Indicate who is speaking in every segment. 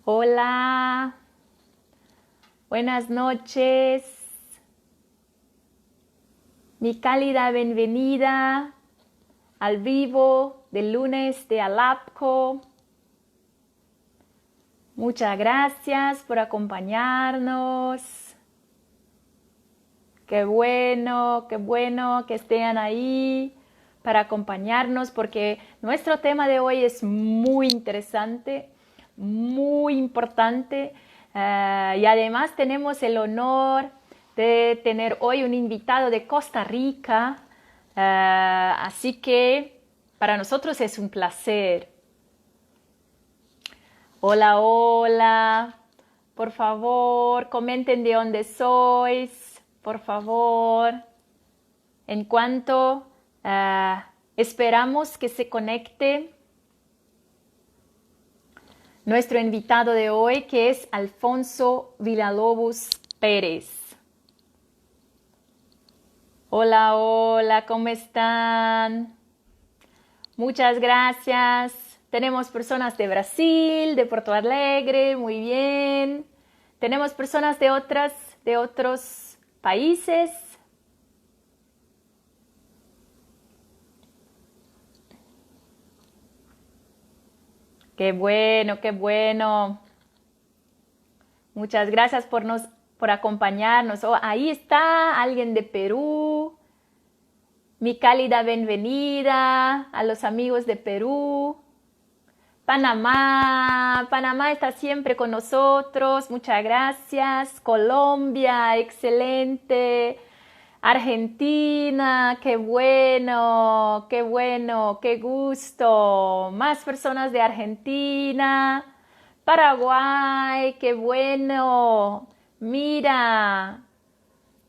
Speaker 1: Hola, buenas noches, mi cálida bienvenida al vivo del lunes de Alapco. Muchas gracias por acompañarnos. Qué bueno que estén ahí para acompañarnos porque nuestro tema de hoy es muy interesante, muy importante y además tenemos el honor de tener hoy un invitado de Costa Rica, así que para nosotros es un placer. Hola, hola, por favor, comenten de dónde sois, por favor. En cuanto esperamos que se conecte nuestro invitado de hoy, que es Alfonso Villalobos Pérez. Hola, hola, ¿cómo están? Muchas gracias. Tenemos personas de Brasil, de Porto Alegre, muy bien. Tenemos personas de otros países. Qué bueno, qué bueno. Muchas gracias por acompañarnos. Oh, ahí está alguien de Perú. Mi cálida bienvenida a los amigos de Perú. Panamá está siempre con nosotros. Muchas gracias. Colombia, excelente. Argentina, qué bueno, qué gusto. Más personas de Argentina. Paraguay, qué bueno. Mira,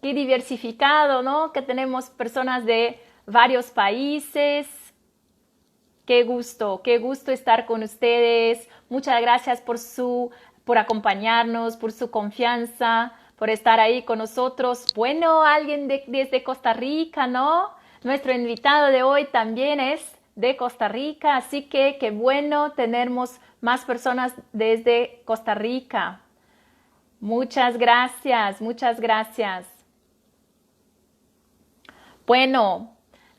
Speaker 1: qué diversificado, ¿no? Que tenemos personas de varios países. Qué gusto estar con ustedes. Muchas gracias por acompañarnos, por su confianza, por estar ahí con nosotros. Bueno, alguien desde Costa Rica, ¿no? Nuestro invitado de hoy también es de Costa Rica, así que qué bueno tenemos más personas desde Costa Rica. Muchas gracias, muchas gracias. Bueno,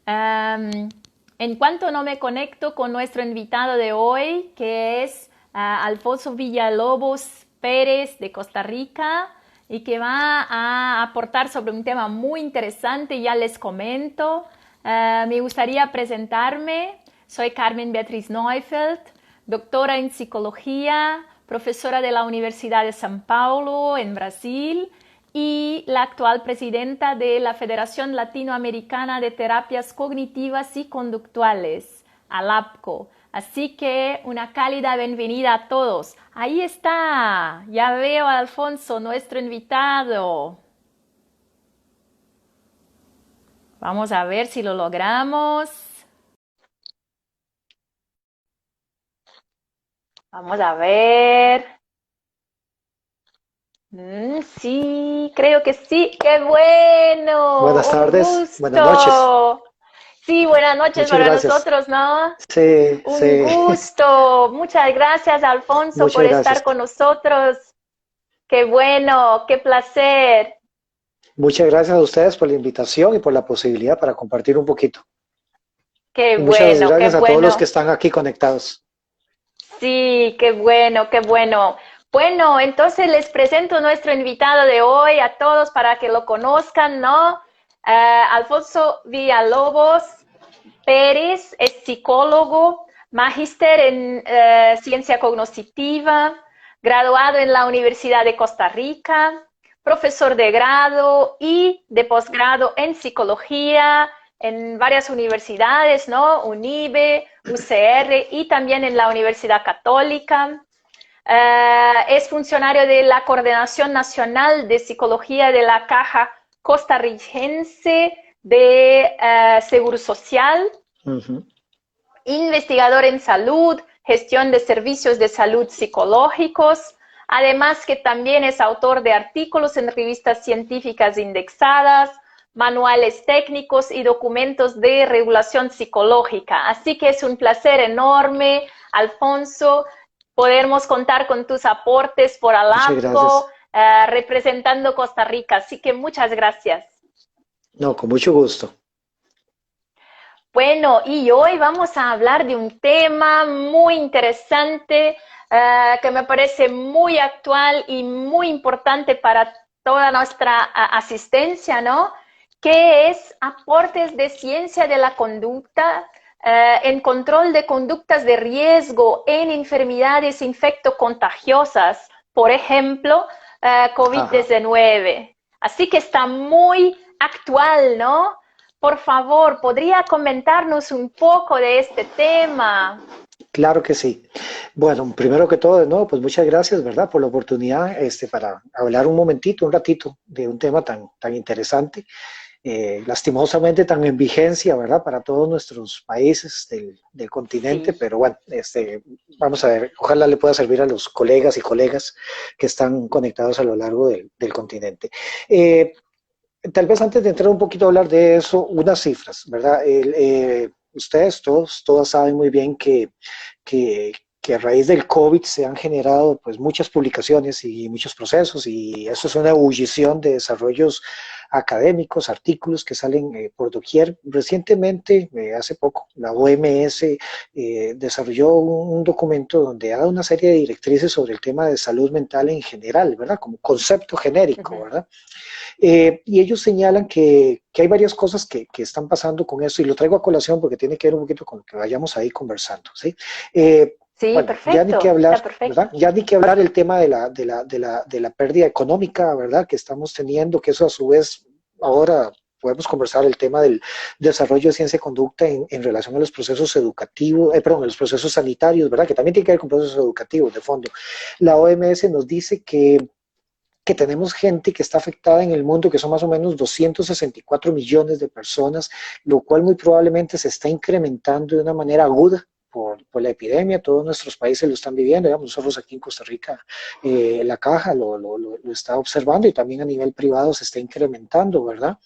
Speaker 1: en cuanto no me conecto con nuestro invitado de hoy, que es Alfonso Villalobos Pérez de Costa Rica y que va a aportar sobre un tema muy interesante, ya les comento. Me gustaría presentarme. Soy Carmen Beatriz Neufeld, doctora en psicología, profesora de la Universidad de São Paulo en Brasil y la actual presidenta de la Federación Latinoamericana de Terapias Cognitivas y Conductuales, ALAPCO. Así que una cálida bienvenida a todos. Ahí está, ya veo a Alfonso, nuestro invitado. Vamos a ver si lo logramos. Vamos a ver. Sí, creo que sí. ¡Qué bueno!
Speaker 2: Buenas
Speaker 1: Un
Speaker 2: tardes, buenas noches.
Speaker 1: gusto. Sí, buenas noches
Speaker 2: Muchas
Speaker 1: para
Speaker 2: gracias.
Speaker 1: nosotros, ¿no?
Speaker 2: Sí,
Speaker 1: Un
Speaker 2: sí,
Speaker 1: gusto. Muchas gracias, Alfonso, por
Speaker 2: muchas gracias.
Speaker 1: estar con nosotros. Qué bueno, qué placer.
Speaker 2: Muchas gracias a ustedes por la invitación y por la posibilidad para compartir un poquito.
Speaker 1: Qué
Speaker 2: Y muchas
Speaker 1: bueno, qué
Speaker 2: gracias a todos los que
Speaker 1: bueno.
Speaker 2: están aquí conectados.
Speaker 1: Sí, qué bueno, qué bueno. Bueno, entonces les presento nuestro invitado de hoy a todos para que lo conozcan, ¿no? Alfonso Villalobos Pérez es psicólogo, magíster en ciencia cognitiva, graduado en la Universidad de Costa Rica, profesor de grado y de posgrado en psicología en varias universidades, ¿no? UNIBE, UCR y también en la Universidad Católica. Es funcionario de la Coordinación Nacional de Psicología de la Caja Costarricense de Seguro Social,
Speaker 2: Ujú.
Speaker 1: investigador en salud, gestión de servicios de salud psicológicos, además que también es autor de artículos en revistas científicas indexadas, manuales técnicos y documentos de regulación psicológica. Así que es un placer enorme, Alfonso, podemos contar con tus aportes por
Speaker 2: Muchas gracias.
Speaker 1: Alamco, representando Costa Rica. Así que muchas gracias.
Speaker 2: No, con mucho gusto.
Speaker 1: Bueno, y hoy vamos a hablar de un tema muy interesante que me parece muy actual y muy importante para toda nuestra asistencia, ¿no? Que es aportes de ciencia de la conducta en control de conductas de riesgo en enfermedades infectocontagiosas, por ejemplo,
Speaker 2: Ajá.
Speaker 1: COVID-19. Así que está muy actual, ¿no? Por favor, ¿podría comentarnos un poco de este tema?
Speaker 2: Claro que sí. Bueno, primero que todo, de nuevo, pues muchas gracias, ¿verdad? Por la oportunidad, para hablar un momentito, un ratito de un tema tan interesante, lastimosamente tan en vigencia, ¿verdad? Para todos nuestros países del continente,
Speaker 1: Sí,
Speaker 2: pero bueno, vamos a ver, ojalá le pueda servir a los colegas y colegas que están conectados a lo largo del continente. Eh, Tal vez antes de entrar un poquito a hablar de eso, unas cifras, ¿verdad? Ustedes todas saben muy bien que, que a raíz del COVID se han generado pues muchas publicaciones y muchos procesos y eso es una ebullición de desarrollos académicos, artículos que salen por doquier. Recientemente, hace poco, la OMS desarrolló un documento donde da una serie de directrices sobre el tema de salud mental en general, ¿verdad? Como concepto genérico,
Speaker 1: ujú,
Speaker 2: ¿verdad? Y ellos señalan que hay varias cosas que están pasando con eso, y lo traigo a colación porque tiene que ver un poquito con lo que vayamos ahí conversando, ¿sí?
Speaker 1: sí,
Speaker 2: Bueno, ya ni que
Speaker 1: perfecto,
Speaker 2: hablar,
Speaker 1: está
Speaker 2: ¿verdad?
Speaker 1: perfecto.
Speaker 2: Ya ni que hablar el tema de la pérdida económica, ¿verdad? Que estamos teniendo, que eso a su vez ahora podemos conversar el tema del desarrollo de ciencia de conducta en relación a los procesos educativos, perdón, a los procesos sanitarios, ¿verdad? Que también tiene que ver con procesos educativos de fondo. La OMS nos dice que tenemos gente que está afectada en el mundo, que son más o menos 264 millones de personas, lo cual muy probablemente se está incrementando de una manera aguda por la epidemia. Todos nuestros países lo están viviendo, digamos, nosotros aquí en Costa Rica, la caja lo está observando, y también a nivel privado se está incrementando, ¿verdad?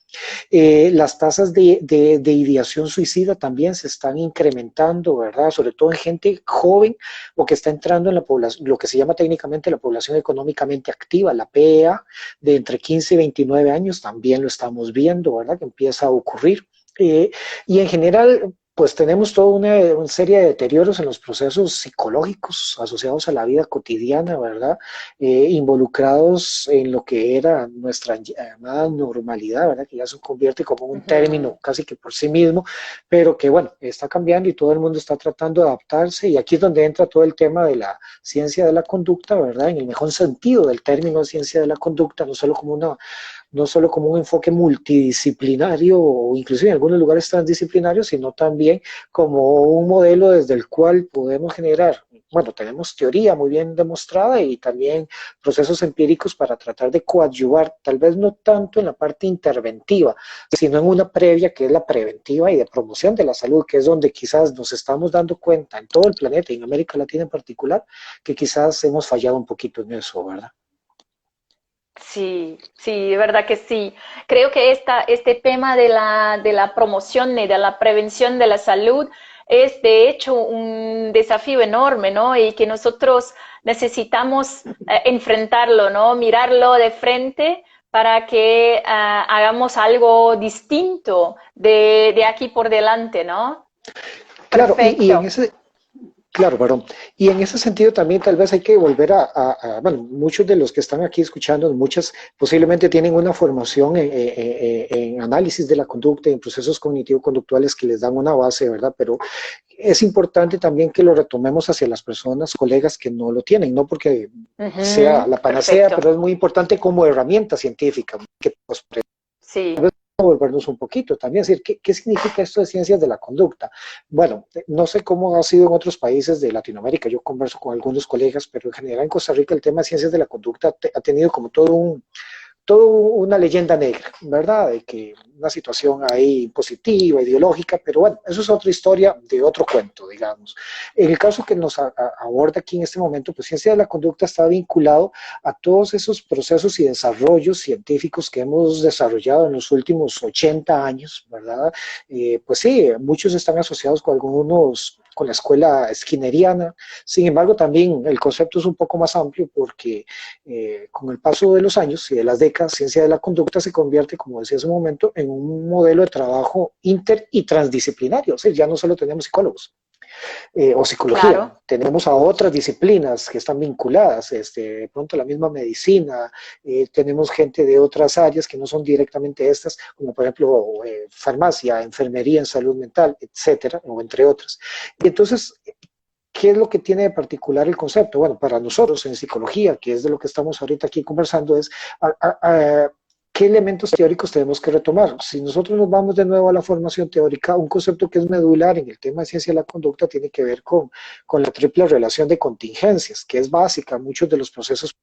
Speaker 2: Las tasas de ideación suicida también se están incrementando, ¿verdad? Sobre todo en gente joven o que está entrando en la población, lo que se llama técnicamente la población económicamente activa, la PEA, de entre 15 y 29 años, también lo estamos viendo, ¿verdad? Que empieza a ocurrir. Eh, y en general, pues tenemos toda una serie de deterioros en los procesos psicológicos asociados a la vida cotidiana, ¿verdad? Involucrados en lo que era nuestra llamada normalidad, ¿verdad? Que ya se convierte como un
Speaker 1: Ujú.
Speaker 2: término casi que por sí mismo, pero que bueno, está cambiando y todo el mundo está tratando de adaptarse, y aquí es donde entra todo el tema de la ciencia de la conducta, ¿verdad? En el mejor sentido del término ciencia de la conducta, no solo como un enfoque multidisciplinario o inclusive en algunos lugares transdisciplinarios, sino también como un modelo desde el cual podemos generar, bueno, tenemos teoría muy bien demostrada y también procesos empíricos para tratar de coadyuvar, tal vez no tanto en la parte interventiva, sino en una previa que es la preventiva y de promoción de la salud, que es donde quizás nos estamos dando cuenta en todo el planeta y en América Latina en particular, que quizás hemos fallado un poquito en eso, ¿verdad?
Speaker 1: Sí, sí, de verdad que sí. Creo que este tema de la promoción y de la prevención de la salud es de hecho un desafío enorme, ¿no? Y que nosotros necesitamos enfrentarlo, ¿no? Mirarlo de frente para que hagamos algo distinto de aquí por delante, ¿no?
Speaker 2: Claro,
Speaker 1: Perfecto.
Speaker 2: claro, perdón. Y en ese sentido también tal vez hay que volver bueno, muchos de los que están aquí escuchando, muchas posiblemente tienen una formación en análisis de la conducta y en procesos cognitivo-conductuales que les dan una base, ¿verdad? Pero es importante también que lo retomemos hacia las personas, colegas que no lo tienen, no porque sea
Speaker 1: Ujú,
Speaker 2: la panacea,
Speaker 1: perfecto.
Speaker 2: pero es muy importante como herramienta científica, que pues,
Speaker 1: Sí.
Speaker 2: volvernos un poquito también, es decir, ¿qué significa esto de ciencias de la conducta? Bueno, no sé cómo ha sido en otros países de Latinoamérica, yo converso con algunos colegas, pero en general en Costa Rica el tema de ciencias de la conducta ha tenido como todo una leyenda negra, ¿verdad? De que una situación ahí positiva, ideológica, pero bueno, eso es otra historia de otro cuento, digamos. En el caso que nos aborda aquí en este momento, pues ciencia de la conducta está vinculado a todos esos procesos y desarrollos científicos que hemos desarrollado en los últimos 80 años, ¿verdad? Pues sí, muchos están asociados con algunos con la escuela skinneriana. Sin embargo, también el concepto es un poco más amplio porque con el paso de los años y de las décadas, ciencia de la conducta se convierte, como decía hace un momento, en un modelo de trabajo inter y transdisciplinario. O sea, ya no solo tenemos psicólogos o psicología.
Speaker 1: Claro.
Speaker 2: Tenemos a otras disciplinas que están vinculadas, de pronto la misma medicina, tenemos gente de otras áreas que no son directamente estas, como por ejemplo farmacia, enfermería en salud mental, etcétera, o entre otras. Y entonces, ¿qué es lo que tiene de particular el concepto? Bueno, para nosotros en psicología, que es de lo que estamos ahorita aquí conversando, es ¿qué elementos teóricos tenemos que retomar? Si nosotros nos vamos de nuevo a la formación teórica, un concepto que es medular en el tema de ciencia de la conducta tiene que ver con la triple relación de contingencias, que es básica en muchos de los procesos.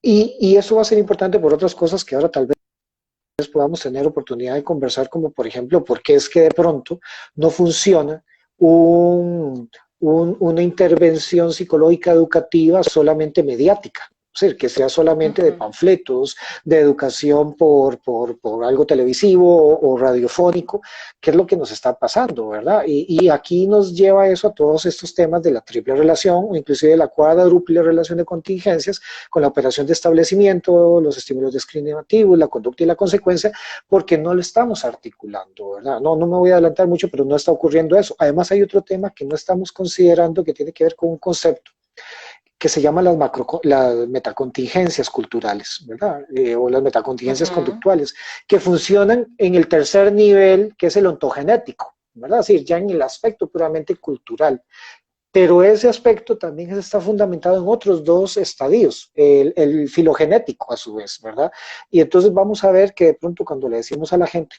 Speaker 2: Y eso va a ser importante por otras cosas que ahora tal vez podamos tener oportunidad de conversar, como por ejemplo, por qué es que de pronto no funciona una intervención psicológica educativa solamente mediática. Es decir, que sea solamente de panfletos, de educación por algo televisivo o radiofónico, que es lo que nos está pasando, ¿verdad? Y aquí nos lleva eso a todos estos temas de la triple relación, o inclusive de la cuádruple relación de contingencias, con la operación de establecimiento, los estímulos discriminativos, la conducta y la consecuencia, porque no lo estamos articulando, ¿verdad? No me voy a adelantar mucho, pero no está ocurriendo eso. Además hay otro tema que no estamos considerando que tiene que ver con un concepto que se llama las metacontingencias culturales, ¿verdad? O las metacontingencias conductuales, que funcionan en el tercer nivel, que es el ontogenético, ¿verdad? Es decir, ya en el aspecto puramente cultural. Pero ese aspecto también está fundamentado en otros dos estadios, el filogenético a su vez, ¿verdad? Y entonces vamos a ver que de pronto cuando le decimos a la gente,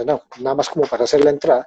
Speaker 2: no, nada más como para hacer la entrada,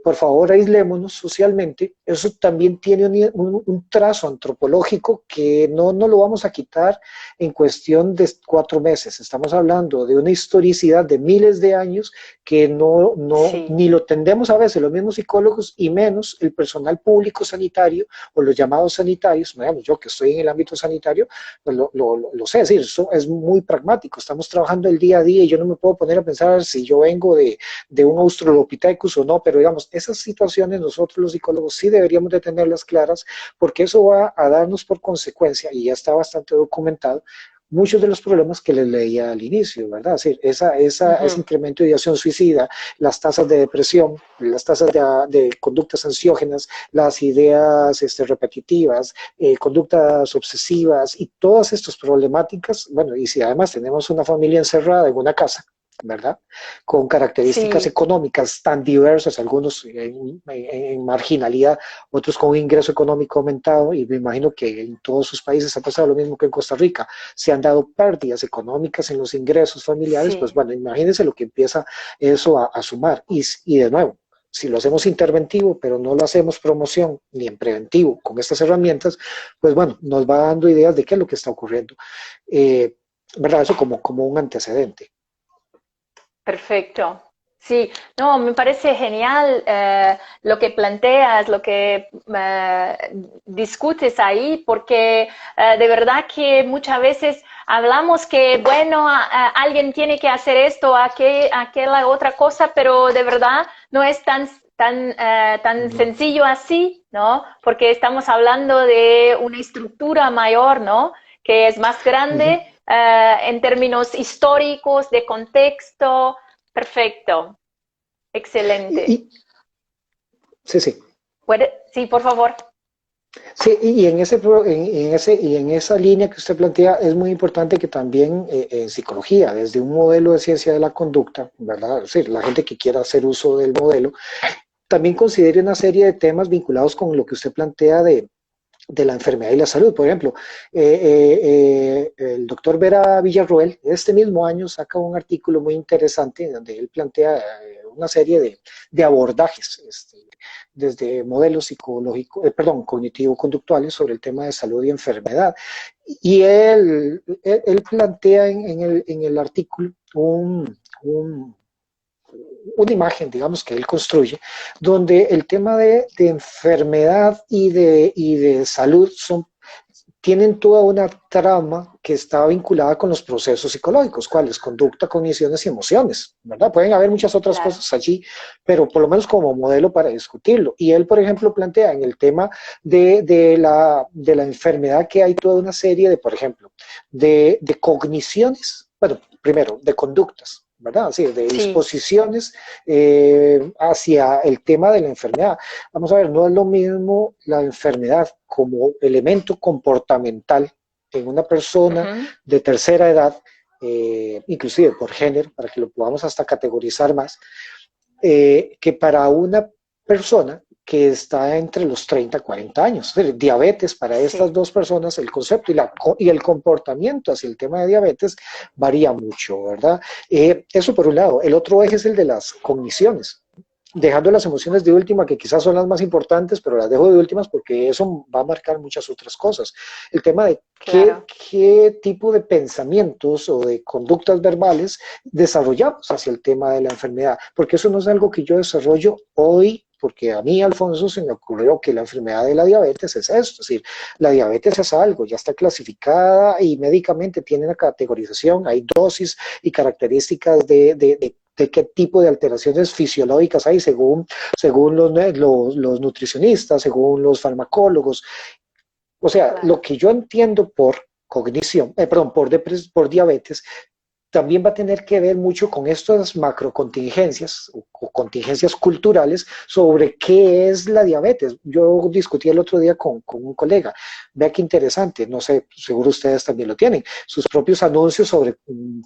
Speaker 2: por favor aislémonos socialmente, eso también tiene un trazo antropológico que no lo vamos a quitar en cuestión de 4 meses. Estamos hablando de una historicidad de miles de años que
Speaker 1: Sí.
Speaker 2: ni lo tendemos a veces los mismos psicólogos y menos el personal público sanitario o los llamados sanitarios. Digamos, yo que estoy en el ámbito sanitario, pues lo sé, es decir, eso es muy pragmático, estamos trabajando el día a día y yo no me puedo poner a pensar si yo vengo de un Australopithecus o no, pero digamos, esas situaciones nosotros los psicólogos sí deberíamos de tenerlas claras porque eso va a darnos por consecuencia, y ya está bastante documentado, muchos de los problemas que les leía al inicio, ¿verdad? Es decir, ese incremento de ideación suicida, las tasas de depresión, las tasas de conductas ansiógenas, las ideas repetitivas, conductas obsesivas y todas estas problemáticas, bueno, y si además tenemos una familia encerrada en una casa, ¿verdad? Con características
Speaker 1: Sí.
Speaker 2: económicas tan diversas, algunos en marginalidad, otros con un ingreso económico aumentado, y me imagino que en todos sus países ha pasado lo mismo que en Costa Rica, se han dado pérdidas económicas en los ingresos familiares, pues
Speaker 1: Sí.
Speaker 2: bueno, imagínense lo que empieza eso a sumar, y de nuevo, si lo hacemos interventivo, pero no lo hacemos promoción ni en preventivo con estas herramientas, pues bueno, nos va dando ideas de qué es lo que está ocurriendo. ¿Verdad? Eso como un antecedente.
Speaker 1: Perfecto. Sí, no, me parece genial lo que planteas, lo que discutes ahí, porque de verdad que muchas veces hablamos que, bueno, alguien tiene que hacer esto, aquella otra cosa, pero de verdad no es tan sencillo así, ¿no? Porque estamos hablando de una estructura mayor, ¿no? Que es más grande en términos históricos, de contexto. Perfecto, excelente.
Speaker 2: Sí, sí.
Speaker 1: Sí, por favor.
Speaker 2: Sí, y en esa línea que usted plantea es muy importante que también en psicología, desde un modelo de ciencia de la conducta, ¿verdad? Es decir, la gente que quiera hacer uso del modelo, también considere una serie de temas vinculados con lo que usted plantea de la enfermedad y la salud. Por ejemplo, el doctor Vera Villarroel este mismo año saca un artículo muy interesante donde él plantea una serie de abordajes, desde modelos psicológicos, cognitivo-conductuales sobre el tema de salud y enfermedad. Y él plantea en el artículo una imagen, digamos, que él construye, donde el tema de enfermedad y de salud son tienen toda una trama que está vinculada con los procesos psicológicos, cuáles, conducta, cogniciones y emociones, ¿verdad? Pueden haber muchas otras
Speaker 1: claro.
Speaker 2: cosas allí, pero por lo menos como modelo para discutirlo. Y él, por ejemplo, plantea en el tema de la enfermedad que hay toda una serie de, por ejemplo, de cogniciones, bueno, primero, de conductas, ¿verdad? Así, de
Speaker 1: Sí,
Speaker 2: disposiciones hacia el tema de la enfermedad. Vamos a ver, no es lo mismo la enfermedad como elemento comportamental en una persona
Speaker 1: ujú,
Speaker 2: de tercera edad, inclusive por género, para que lo podamos hasta categorizar más, que para una persona que está entre los 30 y 40 años. Diabetes para estas
Speaker 1: sí,
Speaker 2: dos personas, el concepto y el comportamiento hacia el tema de diabetes varía mucho, ¿verdad? Eso por un lado. El otro eje es el de las cogniciones, dejando las emociones de última, que quizás son las más importantes, pero las dejo de últimas porque eso va a marcar muchas otras cosas. El tema de
Speaker 1: claro.
Speaker 2: qué tipo de pensamientos o de conductas verbales desarrollamos hacia el tema de la enfermedad, porque eso no es algo que yo desarrollo hoy, porque a mí, Alfonso, se me ocurrió que la enfermedad de la diabetes es esto, es decir, la diabetes es algo, ya está clasificada y médicamente tiene una categorización, hay dosis y características de qué tipo de alteraciones fisiológicas hay según los nutricionistas, según los farmacólogos. O sea, lo
Speaker 1: Claro.
Speaker 2: que yo entiendo por cognición, perdón, por diabetes, también va a tener que ver mucho con estas macrocontingencias o contingencias culturales sobre qué es la diabetes. Yo discutí el otro día con un colega, vea qué interesante, no sé, seguro ustedes también lo tienen, sus propios anuncios sobre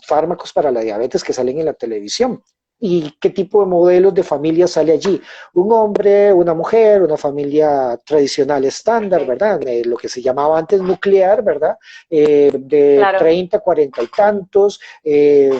Speaker 2: fármacos para la diabetes que salen en la televisión. ¿Y qué tipo de modelos de familia sale allí? Un hombre, una mujer, una familia tradicional estándar,
Speaker 1: Perfecto.
Speaker 2: ¿verdad? Lo que se llamaba antes nuclear, ¿verdad? De
Speaker 1: Claro.
Speaker 2: 30, 40 y tantos,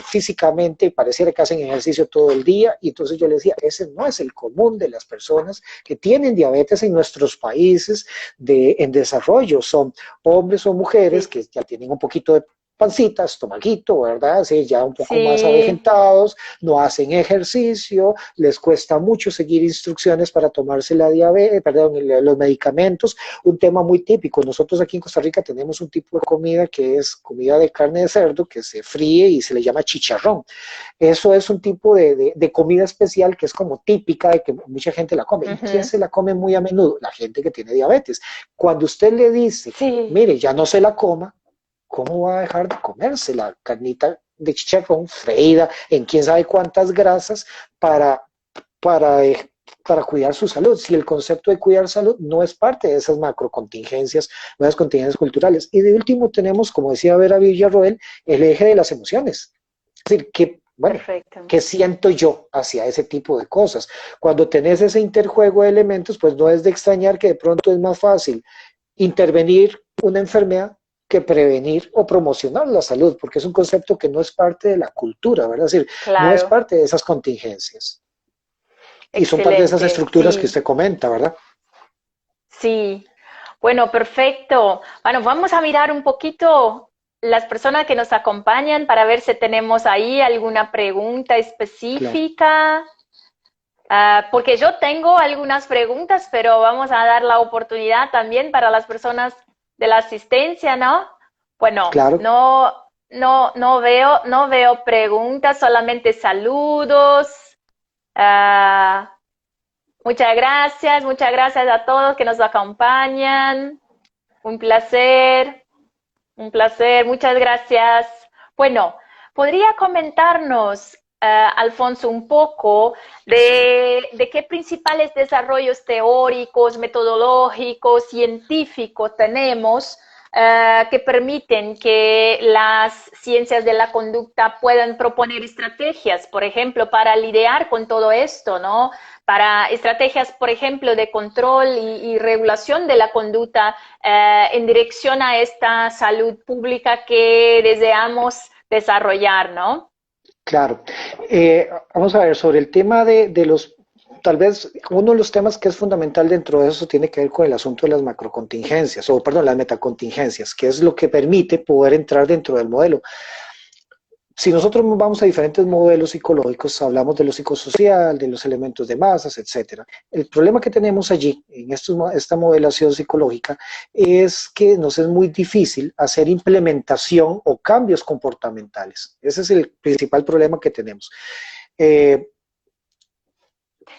Speaker 2: físicamente pareciera que hacen ejercicio todo el día, y entonces yo le decía, ese no es el común de las personas que tienen diabetes en nuestros países en desarrollo, son hombres o mujeres
Speaker 1: Sí,
Speaker 2: que ya tienen un poquito de pancita, estomaguito, ¿verdad? Sí, ya un poco más
Speaker 1: sí,
Speaker 2: avejentados, no hacen ejercicio, les cuesta mucho seguir instrucciones para tomarse la diabetes, perdón, los medicamentos, un tema muy típico. Nosotros aquí en Costa Rica tenemos un tipo de comida que es comida de carne de cerdo que se fríe y se le llama chicharrón. Eso es un tipo de comida especial que es como típica de que mucha gente la come. ¿Y quién
Speaker 1: ujú,
Speaker 2: se la come muy a menudo? La gente que tiene diabetes. Cuando usted le dice,
Speaker 1: sí,
Speaker 2: mire, ya no se la coma, ¿cómo va a dejar de comerse la carnita de chicharrón freída en quién sabe cuántas grasas para, para, eh, para cuidar su salud? Si el concepto de cuidar salud no es parte de esas macrocontingencias, nuevas contingencias culturales. Y de último tenemos, como decía Vera Villarroel, el eje de las emociones. Es decir, que, bueno,
Speaker 1: perfecto.
Speaker 2: ¿qué siento yo hacia ese tipo de cosas? Cuando tenés ese interjuego de elementos, pues no es de extrañar que de pronto es más fácil intervenir una enfermedad que prevenir o promocionar la salud, porque es un concepto que no es parte de la cultura, ¿verdad? Es decir, no es
Speaker 1: Claro.
Speaker 2: parte de esas contingencias. Y son parte de esas
Speaker 1: Excelente.
Speaker 2: estructuras que
Speaker 1: Sí,
Speaker 2: usted comenta, ¿verdad?
Speaker 1: sí. Bueno, perfecto. Bueno, vamos a mirar un poquito las personas que nos acompañan para ver si tenemos ahí alguna pregunta
Speaker 2: Claro,
Speaker 1: específica. Porque yo tengo algunas preguntas, pero vamos a dar la oportunidad también para las personas de la asistencia, ¿no? Bueno,
Speaker 2: claro.
Speaker 1: no veo preguntas, solamente saludos. Ah, muchas gracias a todos que nos acompañan. Un placer, un placer, muchas gracias. Bueno, ¿podría comentarnos, Alfonso, un poco de qué principales desarrollos teóricos, metodológicos, científicos tenemos que permiten que las ciencias de la conducta puedan proponer estrategias, por ejemplo, para lidiar con todo esto, ¿no? Para estrategias, por ejemplo, de control y regulación de la conducta en dirección a esta salud pública que deseamos desarrollar, ¿no?
Speaker 2: Claro. Vamos a ver, sobre el tema de los, tal vez uno de los temas que es fundamental dentro de eso tiene que ver con el asunto de las macrocontingencias, o perdón, las metacontingencias, que es lo que permite poder entrar dentro del modelo. si nosotros vamos a diferentes modelos psicológicos, hablamos de lo psicosocial, de los elementos de masas, etcétera. El problema que tenemos allí, en esta modelación psicológica, es que nos es muy difícil hacer implementación o cambios comportamentales. Ese es el principal problema que tenemos.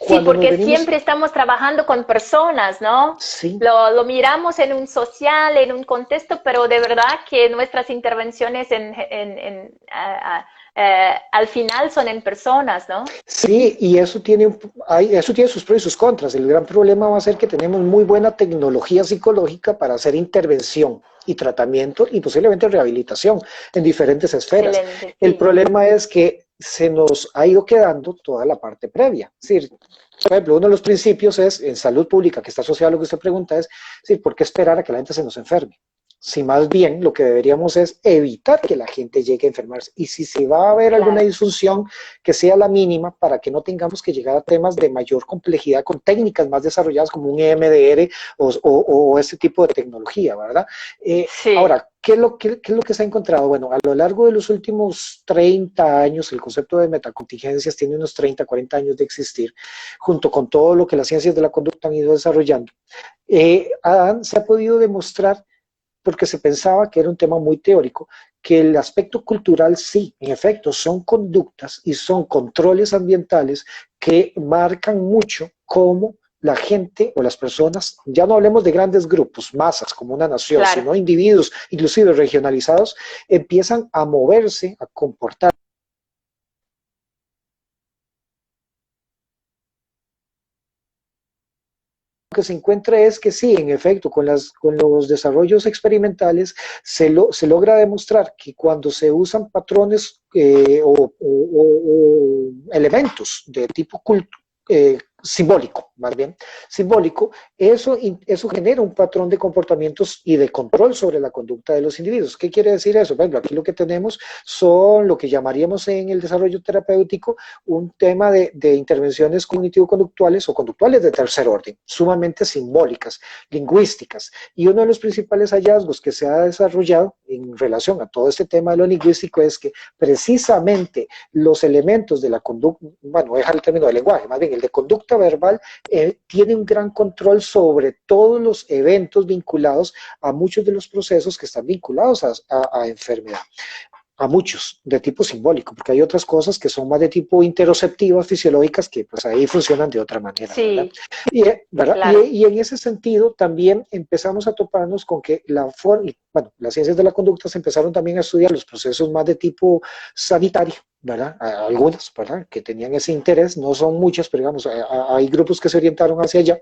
Speaker 1: Sí, porque siempre estamos trabajando con personas, ¿no?
Speaker 2: Sí.
Speaker 1: Lo miramos en un social, en un contexto, pero de verdad que nuestras intervenciones al final son en personas, ¿no?
Speaker 2: Sí, y eso eso tiene sus pros y sus contras. El gran problema va a ser que tenemos muy buena tecnología psicológica para hacer intervención y tratamiento y posiblemente rehabilitación en diferentes esferas.
Speaker 1: Excelente, sí.
Speaker 2: El problema es que se nos ha ido quedando toda la parte previa. Es decir, por ejemplo, uno de los principios es, en salud pública, que está asociado a lo que usted pregunta, es, sí, ¿por qué esperar a que la gente se nos enferme? Si más bien lo que deberíamos es evitar que la gente llegue a enfermarse. Y si se va a haber alguna disfunción, que sea la mínima para que no tengamos que llegar a temas de mayor complejidad con técnicas más desarrolladas como un EMDR o este tipo de tecnología, ¿verdad?
Speaker 1: Sí.
Speaker 2: Ahora, ¿qué es lo que se ha encontrado? Bueno, a lo largo de los últimos 30 años, el concepto de metacontingencias tiene unos 30, 40 años de existir, junto con todo lo que las ciencias de la conducta han ido desarrollando. Se ha podido demostrar, porque se pensaba que era un tema muy teórico, que el aspecto cultural sí, en efecto, son conductas y son controles ambientales que marcan mucho cómo la gente o las personas, ya no hablemos de grandes grupos, masas como una nación, sino individuos, inclusive regionalizados, empiezan a moverse, a comportar. Que se encuentra es que sí, en efecto, con los desarrollos experimentales se logra demostrar que cuando se usan patrones o elementos de tipo simbólico, más bien, simbólico, eso genera un patrón de comportamientos y de control sobre la conducta de los individuos. ¿Qué quiere decir eso? Bueno, aquí lo que tenemos son lo que llamaríamos en el desarrollo terapéutico un tema de intervenciones cognitivo-conductuales o conductuales de tercer orden, sumamente simbólicas, lingüísticas. Y uno de los principales hallazgos que se ha desarrollado en relación a todo este tema de lo lingüístico es que precisamente los elementos de la conducta, bueno, deja el término de lenguaje, más bien el de conducta verbal, tiene un gran control sobre todos los eventos vinculados a muchos de los procesos que están vinculados a enfermedad. A muchos, de tipo simbólico, porque hay otras cosas que son más de tipo interoceptivas, fisiológicas, que pues ahí funcionan de otra manera.
Speaker 1: Sí,
Speaker 2: ¿verdad? Claro. Y en ese sentido también empezamos a toparnos con que las ciencias de la conducta se empezaron también a estudiar los procesos más de tipo sanitario, ¿verdad? Algunas, ¿verdad? Que tenían ese interés, no son muchas, pero digamos, hay grupos que se orientaron hacia allá.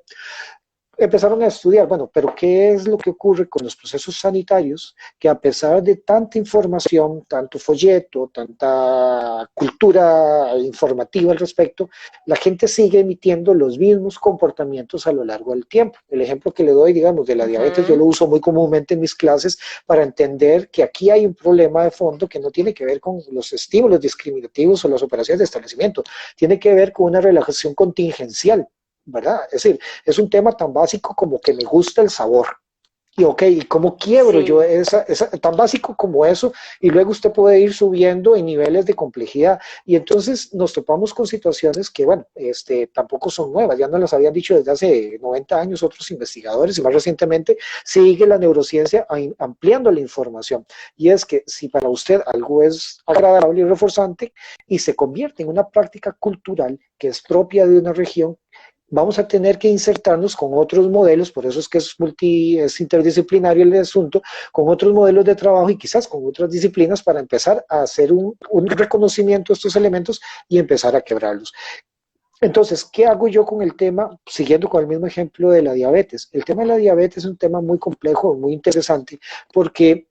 Speaker 2: Empezaron a estudiar, bueno, pero ¿qué es lo que ocurre con los procesos sanitarios? Que a pesar de tanta información, tanto folleto, tanta cultura informativa al respecto, la gente sigue emitiendo los mismos comportamientos a lo largo del tiempo. El ejemplo que le doy, digamos, de la diabetes, yo lo uso muy comúnmente en mis clases para entender que aquí hay un problema de fondo que no tiene que ver con los estímulos discriminativos o las operaciones de establecimiento, tiene que ver con una relajación contingencial, ¿verdad? Es decir, es un tema tan básico como que me gusta el sabor. Y ok, ¿cómo quiebro yo tan básico como eso? Y luego usted puede ir subiendo en niveles de complejidad. Y entonces nos topamos con situaciones que, bueno, tampoco son nuevas, ya nos las habían dicho desde hace 90 años otros investigadores y más recientemente sigue la neurociencia ampliando la información. Y es que si para usted algo es agradable y reforzante y se convierte en una práctica cultural que es propia de una región, vamos a tener que insertarnos con otros modelos, por eso es que es interdisciplinario el asunto, con otros modelos de trabajo y quizás con otras disciplinas para empezar a hacer un reconocimiento de estos elementos y empezar a quebrarlos. Entonces, ¿qué hago yo con el tema? Siguiendo con el mismo ejemplo de la diabetes. El tema de la diabetes es un tema muy complejo, muy interesante, porque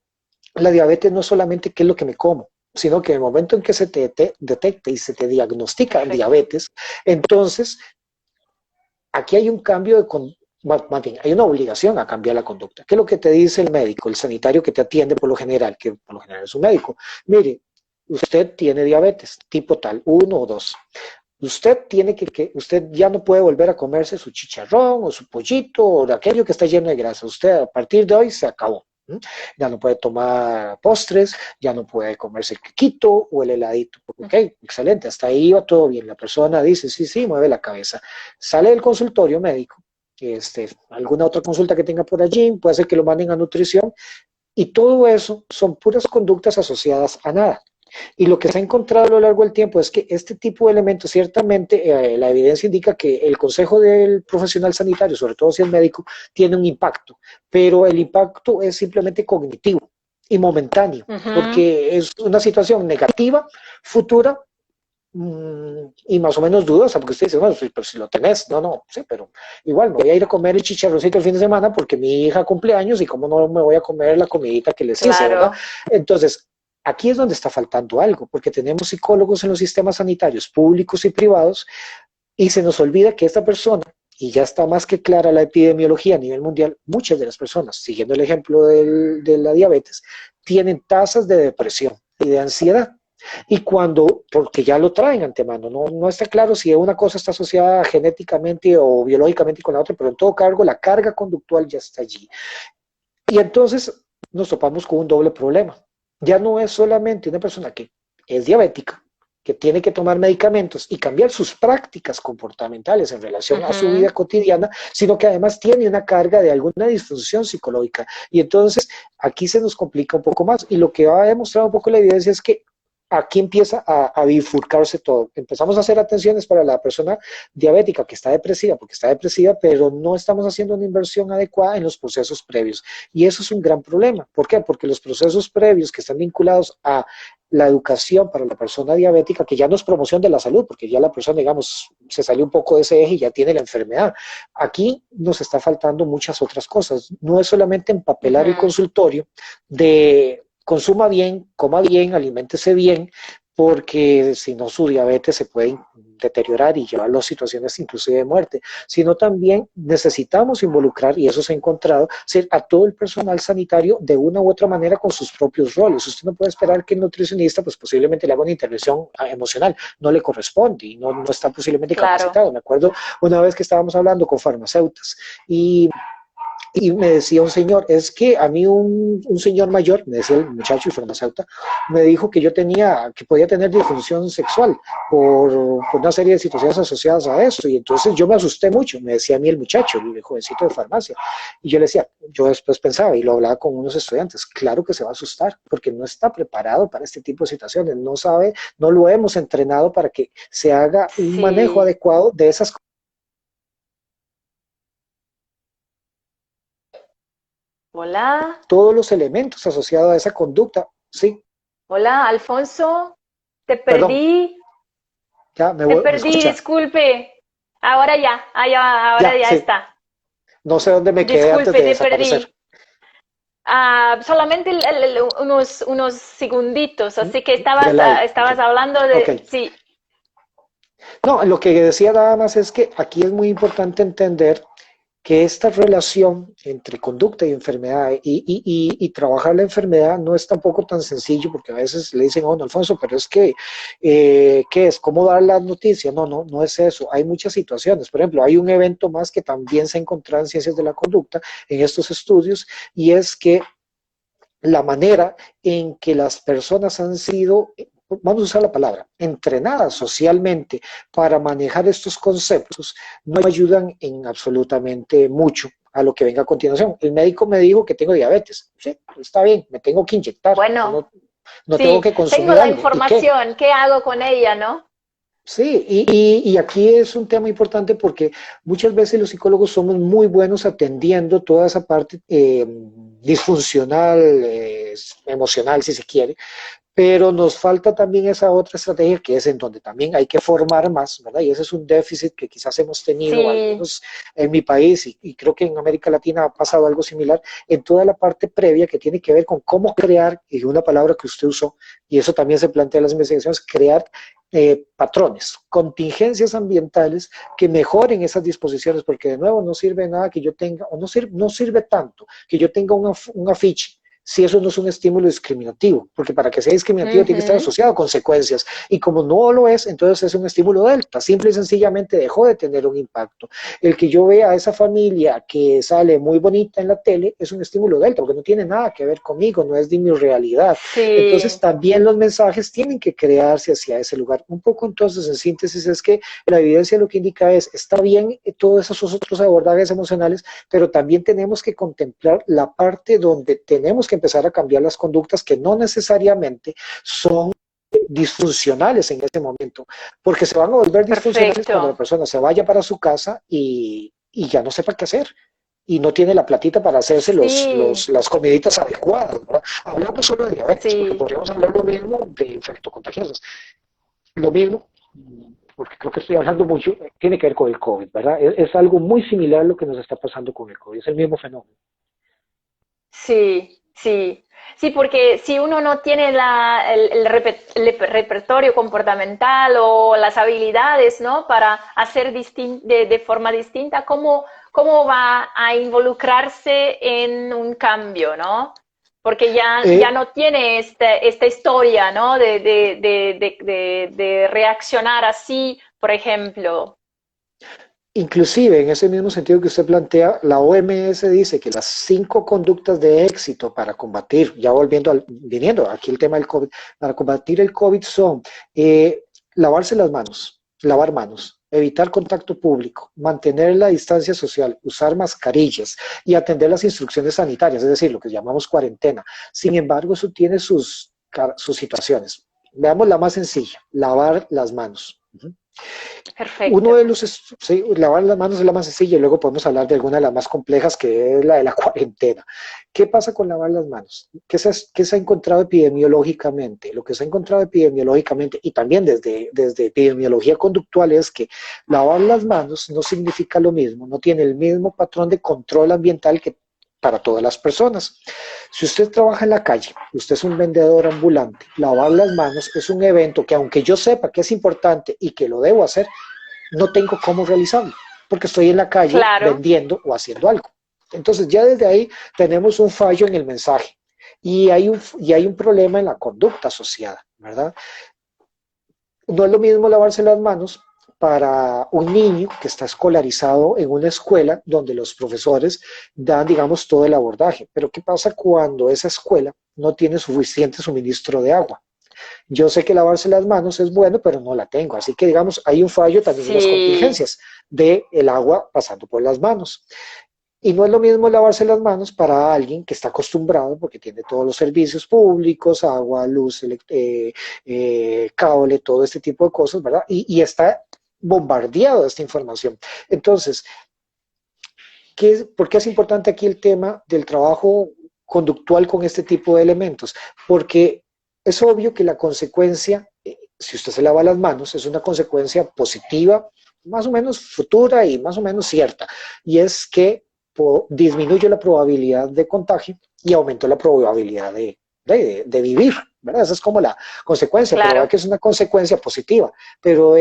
Speaker 2: la diabetes no es solamente qué es lo que me como, sino que en el momento en que se te detecta y se te diagnostica diabetes, entonces aquí hay un cambio hay una obligación a cambiar la conducta. ¿Qué es lo que te dice el médico, el sanitario que te atiende por lo general, que por lo general es un médico? Mire, usted tiene diabetes, tipo tal, 1 o 2. Usted usted ya no puede volver a comerse su chicharrón o su pollito o de aquello que está lleno de grasa. Usted a partir de hoy se acabó. ¿Mm? Ya no puede tomar postres, ya no puede comerse el quequito o el heladito. Ok, excelente, hasta ahí va todo bien. La persona dice, sí, sí, mueve la cabeza. Sale del consultorio médico, alguna otra consulta que tenga por allí, puede ser que lo manden a nutrición, y todo eso son puras conductas asociadas a nada. Y lo que se ha encontrado a lo largo del tiempo es que este tipo de elementos, ciertamente, la evidencia indica que el consejo del profesional sanitario, sobre todo si es médico, tiene un impacto, pero el impacto es simplemente cognitivo y momentáneo,
Speaker 1: Ujú.
Speaker 2: porque es una situación negativa, futura, y más o menos dudosa, porque usted dice, bueno, pero si lo tenés, no, no, sí, pero igual me voy a ir a comer el chicharroncito el fin de semana porque mi hija cumple años y cómo no me voy a comer la comidita que les hice, ¿verdad?
Speaker 1: Claro.
Speaker 2: Entonces, aquí es donde está faltando algo, porque tenemos psicólogos en los sistemas sanitarios públicos y privados y se nos olvida que esta persona, y ya está más que clara la epidemiología a nivel mundial, muchas de las personas, siguiendo el ejemplo de la diabetes, tienen tasas de depresión y de ansiedad. Y cuando, porque ya lo traen antemano, no está claro si una cosa está asociada genéticamente o biológicamente con la otra, pero en todo cargo la carga conductual ya está allí. Y entonces nos topamos con un doble problema. Ya no es solamente una persona que es diabética, que tiene que tomar medicamentos y cambiar sus prácticas comportamentales en relación a su vida
Speaker 1: Ujú.
Speaker 2: cotidiana, sino que además tiene una carga de alguna disfunción psicológica. Y entonces aquí se nos complica un poco más. Y lo que va a demostrar un poco la evidencia es que aquí empieza a bifurcarse todo. Empezamos a hacer atenciones para la persona diabética que está depresiva, porque está depresiva, pero no estamos haciendo una inversión adecuada en los procesos previos. Y eso es un gran problema. ¿Por qué? Porque los procesos previos que están vinculados a la educación para la persona diabética, que ya no es promoción de la salud, porque ya la persona, digamos, se salió un poco de ese eje y ya tiene la enfermedad. Aquí nos está faltando muchas otras cosas. No es solamente empapelar el
Speaker 1: Ujú.
Speaker 2: consultorio de consuma bien, coma bien, aliméntese bien, porque si no su diabetes se puede deteriorar y llevarlo a situaciones inclusive de muerte, sino también necesitamos involucrar, y eso se ha encontrado, a todo el personal sanitario de una u otra manera con sus propios roles. Usted no puede esperar que el nutricionista pues posiblemente le haga una intervención emocional, no le corresponde y no está posiblemente
Speaker 1: Claro.
Speaker 2: capacitado. Me acuerdo una vez que estábamos hablando con farmacéuticas y me decía un señor, es que a mí un señor mayor, me decía el muchacho y farmacéutico, me dijo que yo tenía, que podía tener disfunción sexual por una serie de situaciones asociadas a eso. Y entonces yo me asusté mucho, me decía a mí el muchacho, el jovencito de farmacia. Y yo le decía, yo después pensaba y lo hablaba con unos estudiantes, claro que se va a asustar, porque no está preparado para este tipo de situaciones, no sabe, no lo hemos entrenado para que se haga un manejo
Speaker 1: Sí.
Speaker 2: adecuado de esas.
Speaker 1: Hola.
Speaker 2: Todos los elementos asociados a esa conducta. Sí,
Speaker 1: Hola, Alfonso. Te
Speaker 2: perdón,
Speaker 1: perdí.
Speaker 2: ya
Speaker 1: Te
Speaker 2: me
Speaker 1: perdí,
Speaker 2: escucha.
Speaker 1: disculpe. Ahora ya. Ahora
Speaker 2: Ya,
Speaker 1: ya
Speaker 2: sí,
Speaker 1: está.
Speaker 2: no sé dónde me quedé antes
Speaker 1: Disculpe,
Speaker 2: de
Speaker 1: te
Speaker 2: desaparecer.
Speaker 1: perdí. Solamente unos segunditos, así que
Speaker 2: Del aire, ok.
Speaker 1: estabas hablando
Speaker 2: Ok.
Speaker 1: de... Sí,
Speaker 2: No, lo que decía nada más es que aquí es muy importante entender que esta relación entre conducta y enfermedad y trabajar la enfermedad no es tampoco tan sencillo, porque a veces le dicen, oh, no, Alfonso, pero es que, ¿qué es? ¿Cómo dar la noticia? No es eso. Hay muchas situaciones. Por ejemplo, hay un evento más que también se ha encontrado en ciencias de la conducta en estos estudios, y es que la manera en que las personas han sido, vamos a usar la palabra, entrenadas socialmente para manejar estos conceptos, no ayudan en absolutamente mucho a lo que venga a continuación. El médico me dijo que tengo diabetes. Sí, está bien, me tengo que inyectar,
Speaker 1: bueno,
Speaker 2: no tengo
Speaker 1: sí,
Speaker 2: que
Speaker 1: tengo
Speaker 2: consumir
Speaker 1: la
Speaker 2: algo. ¿Y qué?
Speaker 1: información. ¿Qué hago con ella, no?
Speaker 2: Sí, y aquí es un tema importante porque muchas veces los psicólogos somos muy buenos atendiendo toda esa parte disfuncional, emocional, si se quiere, pero nos falta también esa otra estrategia que es en donde también hay que formar más, ¿verdad? Y ese es un déficit que quizás hemos tenido, al
Speaker 1: Sí,
Speaker 2: menos en mi país, y creo que en América Latina ha pasado algo similar, en toda la parte previa que tiene que ver con cómo crear, y una palabra que usted usó, y eso también se plantea en las investigaciones, crear patrones, contingencias ambientales que mejoren esas disposiciones, porque de nuevo no sirve nada que yo tenga, o no sirve tanto que yo tenga un afiche si eso no es un estímulo discriminativo, porque para que sea discriminativo tiene que estar
Speaker 1: Ujú.
Speaker 2: asociado a consecuencias, y como no lo es, entonces es un estímulo delta, simple y sencillamente dejó de tener un impacto. El que yo vea a esa familia que sale muy bonita en la tele es un estímulo delta, porque no tiene nada que ver conmigo, no es de mi realidad. Entonces
Speaker 1: Sí,
Speaker 2: también los mensajes tienen que crearse hacia ese lugar. Un poco entonces, en síntesis, es que la evidencia lo que indica es, está bien todos esos otros abordajes emocionales, pero también tenemos que contemplar la parte donde tenemos que empezar a cambiar las conductas que no necesariamente son disfuncionales en ese momento, porque se van a volver disfuncionales cuando la
Speaker 1: perfecto.
Speaker 2: persona se vaya para su casa y ya no sepa qué hacer y no tiene la platita para hacerse
Speaker 1: Sí,
Speaker 2: las comiditas adecuadas, ¿verdad? Hablamos solo de diabetes, porque
Speaker 1: sí.
Speaker 2: podríamos hablar lo mismo de infectocontagiosos. Lo mismo, porque creo que estoy hablando mucho, tiene que ver con el COVID, ¿verdad? Es algo muy similar a lo que nos está pasando con el COVID, es el mismo fenómeno.
Speaker 1: Sí, sí. Sí, porque si uno no tiene el repertorio comportamental o las habilidades, ¿no? Para hacer de forma distinta, ¿cómo va a involucrarse en un cambio, ¿no? Porque ya
Speaker 2: Eh,
Speaker 1: no tiene esta historia, ¿no? De reaccionar así, por ejemplo.
Speaker 2: Inclusive, en ese mismo sentido que usted plantea, la OMS dice que las 5 conductas de éxito para combatir, ya viniendo aquí el tema del COVID, para combatir el COVID son lavarse las manos, lavar manos, evitar contacto público, mantener la distancia social, usar mascarillas y atender las instrucciones sanitarias, es decir, lo que llamamos cuarentena. Sin embargo, eso tiene sus situaciones. Veamos la más sencilla, lavar las manos. Uno
Speaker 1: Perfecto.
Speaker 2: de los, sí, lavar las manos es la más sencilla y luego podemos hablar de alguna de las más complejas que es la de la cuarentena. ¿Qué pasa con lavar las manos? ¿Qué se ha encontrado epidemiológicamente? Lo que se ha encontrado epidemiológicamente y también desde epidemiología conductual es que lavar las manos no significa lo mismo, no tiene el mismo patrón de control ambiental que para todas las personas. Si usted trabaja en la calle, usted es un vendedor ambulante, lavar las manos es un evento que aunque yo sepa que es importante y que lo debo hacer, no tengo cómo realizarlo, porque estoy en la calle
Speaker 1: Claro.
Speaker 2: vendiendo o haciendo algo. Entonces ya desde ahí tenemos un fallo en el mensaje y hay un problema en la conducta asociada, ¿verdad? No es lo mismo lavarse las manos para un niño que está escolarizado en una escuela donde los profesores dan, digamos, todo el abordaje. Pero ¿qué pasa cuando esa escuela no tiene suficiente suministro de agua? Yo sé que lavarse las manos es bueno, pero no la tengo. Así que, digamos, hay un fallo también en las
Speaker 1: Sí,
Speaker 2: contingencias del agua pasando por las manos. Y no es lo mismo lavarse las manos para alguien que está acostumbrado, porque tiene todos los servicios públicos, agua, luz, cable, todo este tipo de cosas, ¿verdad? Y está bombardeado de esta información. Entonces, ¿por qué es importante aquí el tema del trabajo conductual con este tipo de elementos? Porque es obvio que la consecuencia, si usted se lava las manos, es una consecuencia positiva, más o menos futura y más o menos cierta, y es que disminuye la probabilidad de contagio y aumenta la probabilidad de vivir, ¿verdad? Esa es como la consecuencia, pero vea
Speaker 1: claro.
Speaker 2: que es una consecuencia positiva, pero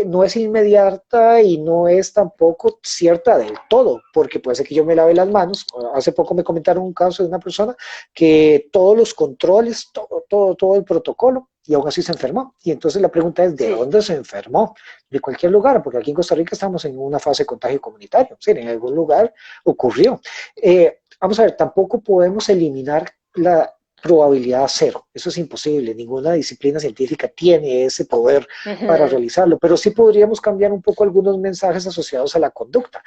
Speaker 2: no es inmediata y no es tampoco cierta del todo, porque puede ser que yo me lave las manos. Hace poco me comentaron un caso de una persona que todos los controles, todo el protocolo, y aún así se enfermó. Y entonces la pregunta es, ¿de
Speaker 1: Sí.
Speaker 2: dónde se enfermó? De cualquier lugar, porque aquí en Costa Rica estamos en una fase de contagio comunitario, sí, en algún lugar ocurrió. Vamos a ver, tampoco podemos eliminar la probabilidad cero, eso es imposible, ninguna disciplina científica tiene ese poder para
Speaker 1: Ujú.
Speaker 2: realizarlo, pero sí podríamos cambiar un poco algunos mensajes asociados a la conducta,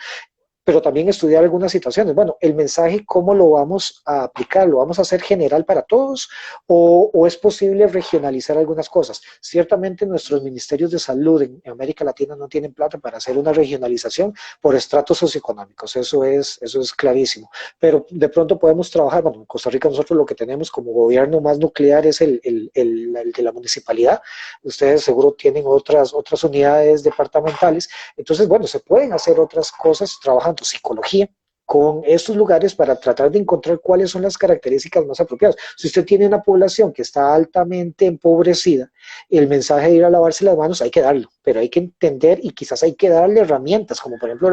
Speaker 2: pero también estudiar algunas situaciones. Bueno, el mensaje, ¿cómo lo vamos a aplicar? ¿Lo vamos a hacer general para todos o es posible regionalizar algunas cosas? Ciertamente nuestros ministerios de salud en América Latina no tienen plata para hacer una regionalización por estratos socioeconómicos, eso es clarísimo, pero de pronto podemos trabajar, bueno, en Costa Rica nosotros lo que tenemos como gobierno más nuclear es el de la municipalidad, ustedes seguro tienen otras unidades departamentales, entonces, bueno, se pueden hacer otras cosas trabajando psicología con estos lugares para tratar de encontrar cuáles son las características más apropiadas. Si usted tiene una población que está altamente empobrecida, el mensaje de ir a lavarse las manos hay que darlo. pero hay que entender y quizás hay que darle herramientas, como por ejemplo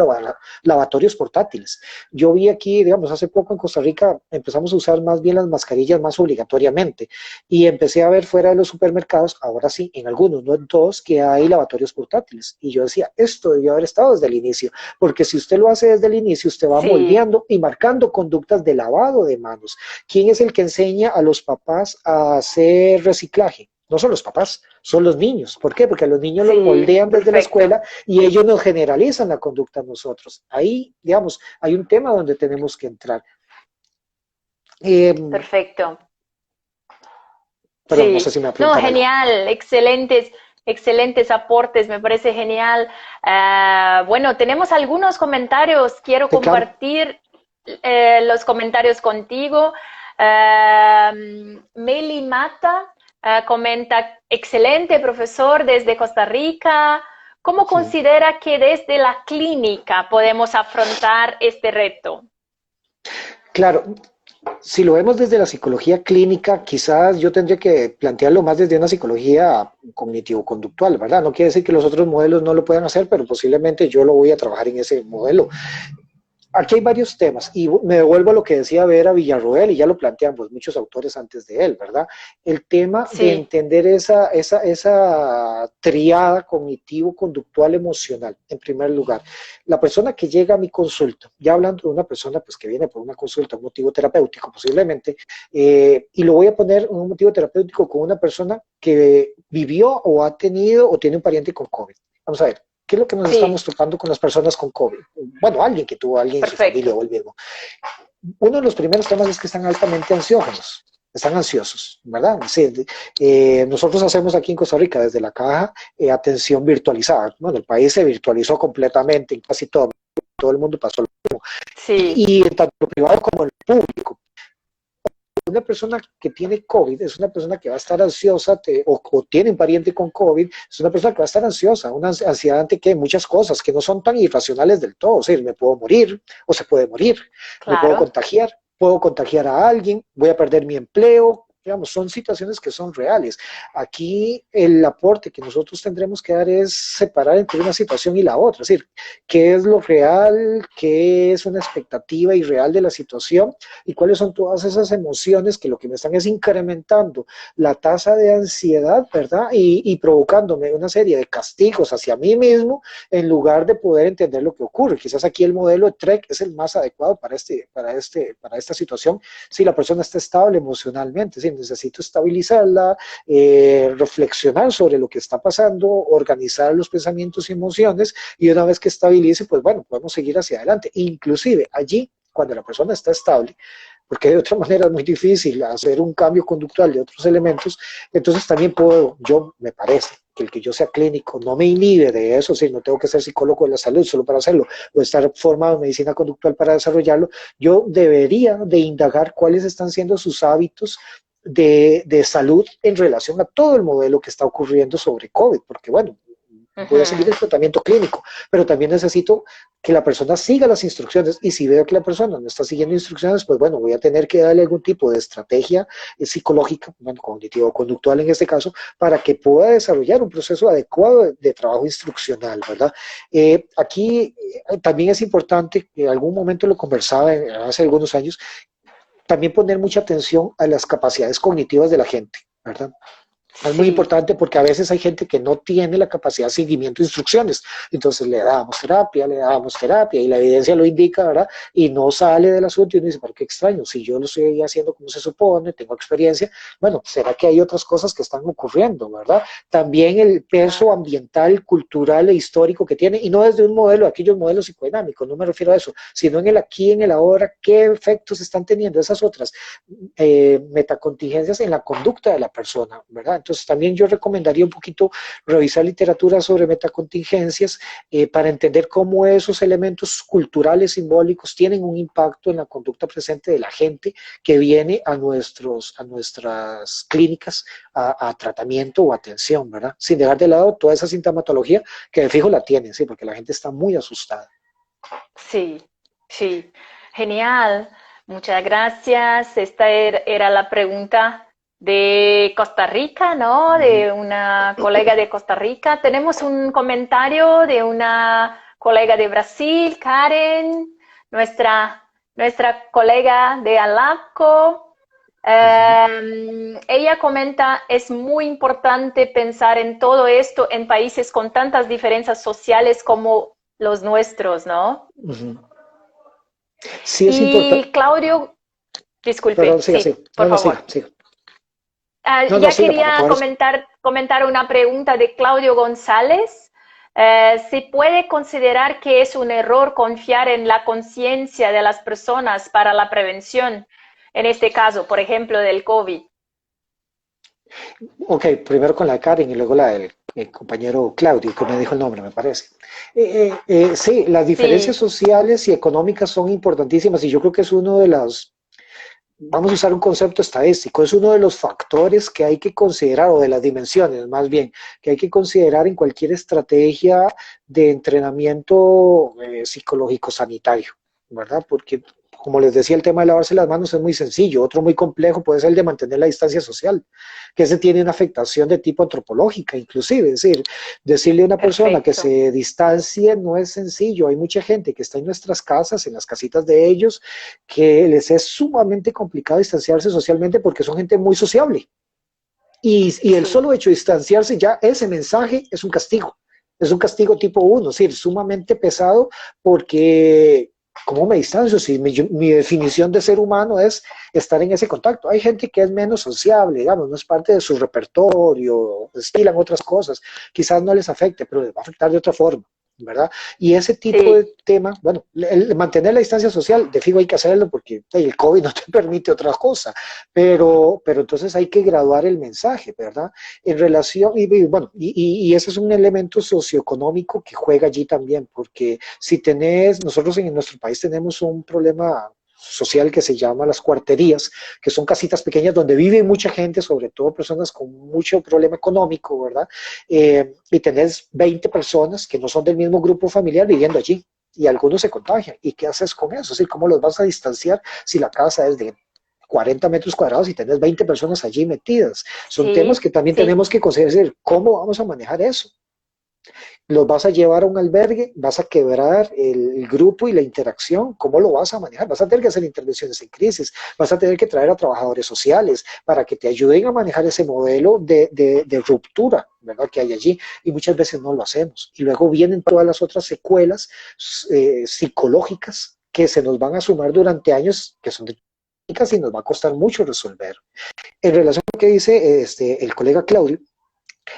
Speaker 2: lavatorios portátiles. Yo vi aquí, digamos, hace poco en Costa Rica empezamos a usar más bien las mascarillas más obligatoriamente y empecé a ver fuera de los supermercados, ahora sí, en algunos, no en todos, que hay lavatorios portátiles. Y yo decía, esto debió haber estado desde el inicio, porque si usted lo hace desde el inicio, usted va
Speaker 1: Sí,
Speaker 2: moldeando y marcando conductas de lavado de manos. ¿Quién es el que enseña a los papás a hacer reciclaje? No son los papás, son los niños. ¿Por qué? Porque a los niños los
Speaker 1: sí,
Speaker 2: moldean desde la
Speaker 1: perfecto,
Speaker 2: escuela y ellos nos generalizan la conducta a nosotros. Ahí, digamos, hay un tema donde tenemos que entrar. Eh,
Speaker 1: perfecto.
Speaker 2: Perdón, no sé
Speaker 1: Sí,
Speaker 2: si me
Speaker 1: no,
Speaker 2: preguntaba algo.
Speaker 1: genial, excelentes, excelentes aportes, me parece genial. Bueno, tenemos algunos comentarios, quiero
Speaker 2: Sí, claro.
Speaker 1: compartir los comentarios contigo. Meli Mata comenta, excelente profesor desde Costa Rica. ¿Cómo
Speaker 2: Sí.
Speaker 1: considera que desde la clínica podemos afrontar este reto?
Speaker 2: Claro, si lo vemos desde la psicología clínica, quizás yo tendría que plantearlo más desde una psicología cognitivo-conductual, ¿verdad? No quiere decir que los otros modelos no lo puedan hacer, pero posiblemente yo lo voy a trabajar en ese modelo. Aquí hay varios temas y me devuelvo a lo que decía Vera Villarroel y ya lo planteamos muchos autores antes de él, ¿verdad? El tema de
Speaker 1: Sí,
Speaker 2: entender esa triada cognitivo-conductual emocional, en primer lugar. La persona que llega a mi consulta, ya hablando de una persona pues, que viene por una consulta, un motivo terapéutico posiblemente, y lo voy a poner un motivo terapéutico con una persona que vivió o ha tenido o tiene un pariente con COVID. Vamos a ver, ¿qué es lo que nos estamos
Speaker 1: sí,
Speaker 2: topando con las personas con COVID? Bueno, alguien que tuvo a alguien en su familia
Speaker 1: perfecto.
Speaker 2: o el mismo. Uno de los primeros temas es que están altamente ansiógenos, están ansiosos, ¿verdad? Sí, nosotros hacemos aquí en Costa Rica desde la caja atención virtualizada. Bueno, el país se virtualizó completamente en casi todo el mundo pasó.
Speaker 1: Sí,
Speaker 2: Y tanto privado como el público. Una persona que tiene COVID es una persona que va a estar ansiosa o tiene un pariente con COVID, es una persona que va a estar ansiosa, una ansiedad ante que muchas cosas que no son tan irracionales del todo. O sea, me puedo morir o se puede morir, me
Speaker 1: claro.
Speaker 2: puedo contagiar a alguien, voy a perder mi empleo. Digamos, son situaciones que son reales. Aquí el aporte que nosotros tendremos que dar es separar entre una situación y la otra, es decir, qué es lo real, qué es una expectativa irreal de la situación y cuáles son todas esas emociones que lo que me están es incrementando la tasa de ansiedad, ¿verdad? Y provocándome una serie de castigos hacia mí mismo en lugar de poder entender lo que ocurre. Quizás aquí el modelo de TREC es el más adecuado para esta situación si la persona está estable emocionalmente, si necesito estabilizarla, reflexionar sobre lo que está pasando, organizar los pensamientos y emociones y una vez que estabilice, pues bueno, podemos seguir hacia adelante. Inclusive allí cuando la persona está estable, porque de otra manera es muy difícil hacer un cambio conductual de otros elementos, entonces también puedo, yo me parece, que el que yo sea clínico no me inhibe de eso, si no tengo que ser psicólogo de la salud solo para hacerlo, o estar formado en medicina conductual para desarrollarlo, yo debería de indagar cuáles están siendo sus hábitos de salud en relación a todo el modelo que está ocurriendo sobre COVID, porque bueno, voy a seguir
Speaker 1: Ujú.
Speaker 2: el tratamiento clínico, pero también necesito que la persona siga las instrucciones y si veo que la persona no está siguiendo instrucciones, pues bueno, voy a tener que darle algún tipo de estrategia psicológica, bueno, cognitivo-conductual en este caso, para que pueda desarrollar un proceso adecuado de trabajo instruccional, ¿verdad? Aquí también es importante, en algún momento lo conversaba hace algunos años, también poner mucha atención a las capacidades cognitivas de la gente, ¿verdad? Es muy
Speaker 1: Sí,
Speaker 2: importante porque a veces hay gente que no tiene la capacidad de seguimiento de instrucciones. Entonces le dábamos terapia y la evidencia lo indica, ¿verdad? Y no sale del asunto y uno dice, pero qué extraño, si yo lo estoy haciendo como se supone, tengo experiencia, bueno, ¿será que hay otras cosas que están ocurriendo, ¿verdad? También el peso
Speaker 1: claro.
Speaker 2: ambiental, cultural e histórico que tiene, y no desde un modelo, aquellos modelos psicodinámicos, no me refiero a eso, sino en el aquí, en el ahora, qué efectos están teniendo esas otras metacontingencias en la conducta de la persona, ¿verdad? Entonces también yo recomendaría un poquito revisar literatura sobre metacontingencias para entender cómo esos elementos culturales, simbólicos, tienen un impacto en la conducta presente de la gente que viene a nuestras clínicas a tratamiento o atención, ¿verdad? Sin dejar de lado toda esa sintomatología que de fijo la tienen, ¿sí? Porque la gente está muy asustada.
Speaker 1: Sí, sí. Genial. Muchas gracias. Esta era la pregunta de Costa Rica, ¿no? De una colega de Costa Rica. Tenemos un comentario de una colega de Brasil, Karen, nuestra colega de Alapco. Ella comenta, es muy importante pensar en todo esto en países con tantas diferencias sociales como los nuestros, ¿no?
Speaker 2: Sí, es importante.
Speaker 1: Y Claudio, disculpe,
Speaker 2: Perdón, siga,
Speaker 1: sí,
Speaker 2: sí.
Speaker 1: por
Speaker 2: No, no,
Speaker 1: favor.
Speaker 2: siga, siga. No, no,
Speaker 1: Ya
Speaker 2: siga, para
Speaker 1: quería
Speaker 2: poder.
Speaker 1: comentar una pregunta de Claudio González. ¿Se puede considerar que es un error confiar en la conciencia de las personas para la prevención? En este caso, por ejemplo, del COVID.
Speaker 2: Ok, primero con la de Karen y luego la del compañero Claudio, que me dijo el nombre, me parece. Sí, las diferencias
Speaker 1: Sí,
Speaker 2: sociales y económicas son importantísimas y yo creo que es uno de las, vamos a usar un concepto estadístico, es uno de los factores que hay que considerar, o de las dimensiones más bien, que hay que considerar en cualquier estrategia de entrenamiento psicológico sanitario, ¿verdad? Porque, como les decía, el tema de lavarse las manos es muy sencillo. Otro muy complejo puede ser el de mantener la distancia social, que ese tiene una afectación de tipo antropológica, inclusive. Es decir, decirle a una persona que
Speaker 1: perfecto.
Speaker 2: se distancie no es sencillo. Hay mucha gente que está en nuestras casas, en las casitas de ellos, que les es sumamente complicado distanciarse socialmente porque son gente muy sociable. Y el
Speaker 1: Sí,
Speaker 2: solo hecho de distanciarse, ya ese mensaje es un castigo. Es un castigo tipo uno, es decir, sumamente pesado porque ¿cómo me distancio? Si mi definición de ser humano es estar en ese contacto. Hay gente que es menos sociable, digamos, no es parte de su repertorio, estilan otras cosas, quizás no les afecte, pero les va a afectar de otra forma, ¿verdad? Y ese tipo
Speaker 1: sí,
Speaker 2: de tema, bueno, mantener la distancia social, de fijo hay que hacerlo porque el COVID no te permite otra cosa, pero entonces hay que graduar el mensaje, ¿verdad? En relación, bueno, y ese es un elemento socioeconómico que juega allí también, porque si tenés, nosotros en nuestro país tenemos un problema social que se llama las cuarterías, que son casitas pequeñas donde vive mucha gente, sobre todo personas con mucho problema económico, ¿verdad? Y tenés 20 personas que no son del mismo grupo familiar viviendo allí. Y algunos se contagian. ¿Y qué haces con eso? Es decir, ¿cómo los vas a distanciar si la casa es de 40 metros cuadrados y tenés 20 personas allí metidas? Son temas
Speaker 1: sí,
Speaker 2: que también
Speaker 1: sí,
Speaker 2: tenemos que considerar. ¿Cómo vamos a manejar eso? ¿Los vas a llevar a un albergue? ¿Vas a quebrar el grupo y la interacción? ¿Cómo lo vas a manejar? Vas a tener que hacer intervenciones en crisis, vas a tener que traer a trabajadores sociales para que te ayuden a manejar ese modelo de ruptura, ¿verdad? Que hay allí, y muchas veces no lo hacemos. Y luego vienen todas las otras secuelas psicológicas que se nos van a sumar durante años, que son de y nos va a costar mucho resolver. En relación a lo que dice el colega Claudio,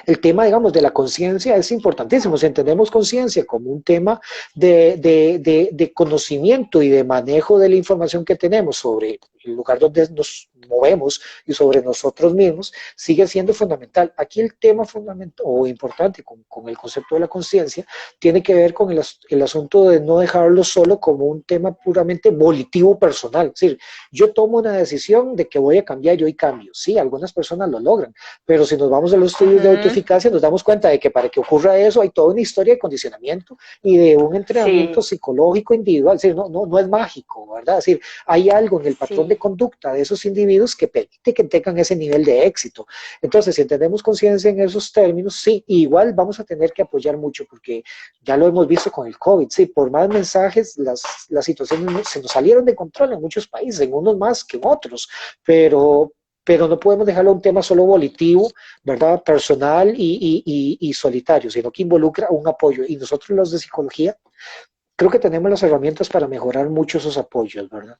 Speaker 2: el tema, digamos, de la conciencia es importantísimo. Si entendemos conciencia como un tema de conocimiento y de manejo de la información que tenemos sobre el lugar donde nos movemos y sobre nosotros mismos, sigue siendo fundamental. Aquí el tema fundamental o importante con el concepto de la conciencia tiene que ver con el asunto de no dejarlo solo como un tema puramente volitivo personal. Es decir, yo tomo una decisión de que voy a cambiar y hoy cambio. Sí, algunas personas lo logran, pero si nos vamos a los estudios de
Speaker 1: ujú,
Speaker 2: autoeficacia, nos damos cuenta de que para que ocurra eso hay toda una historia de condicionamiento y de un entrenamiento
Speaker 1: sí,
Speaker 2: psicológico individual. Es decir, no es mágico, ¿verdad? Es decir, hay algo en el patrón de
Speaker 1: sí.
Speaker 2: conducta de esos individuos que permite que tengan ese nivel de éxito. Entonces, si tenemos conciencia en esos términos, sí, igual vamos a tener que apoyar mucho porque ya lo hemos visto con el COVID. Sí, por más mensajes, las situaciones se nos salieron de control en muchos países, en unos más que en otros, pero no podemos dejarlo un tema solo volitivo, ¿verdad? Personal y solitario, sino que involucra un apoyo. Y nosotros los de psicología creo que tenemos las herramientas para mejorar mucho esos apoyos, ¿verdad?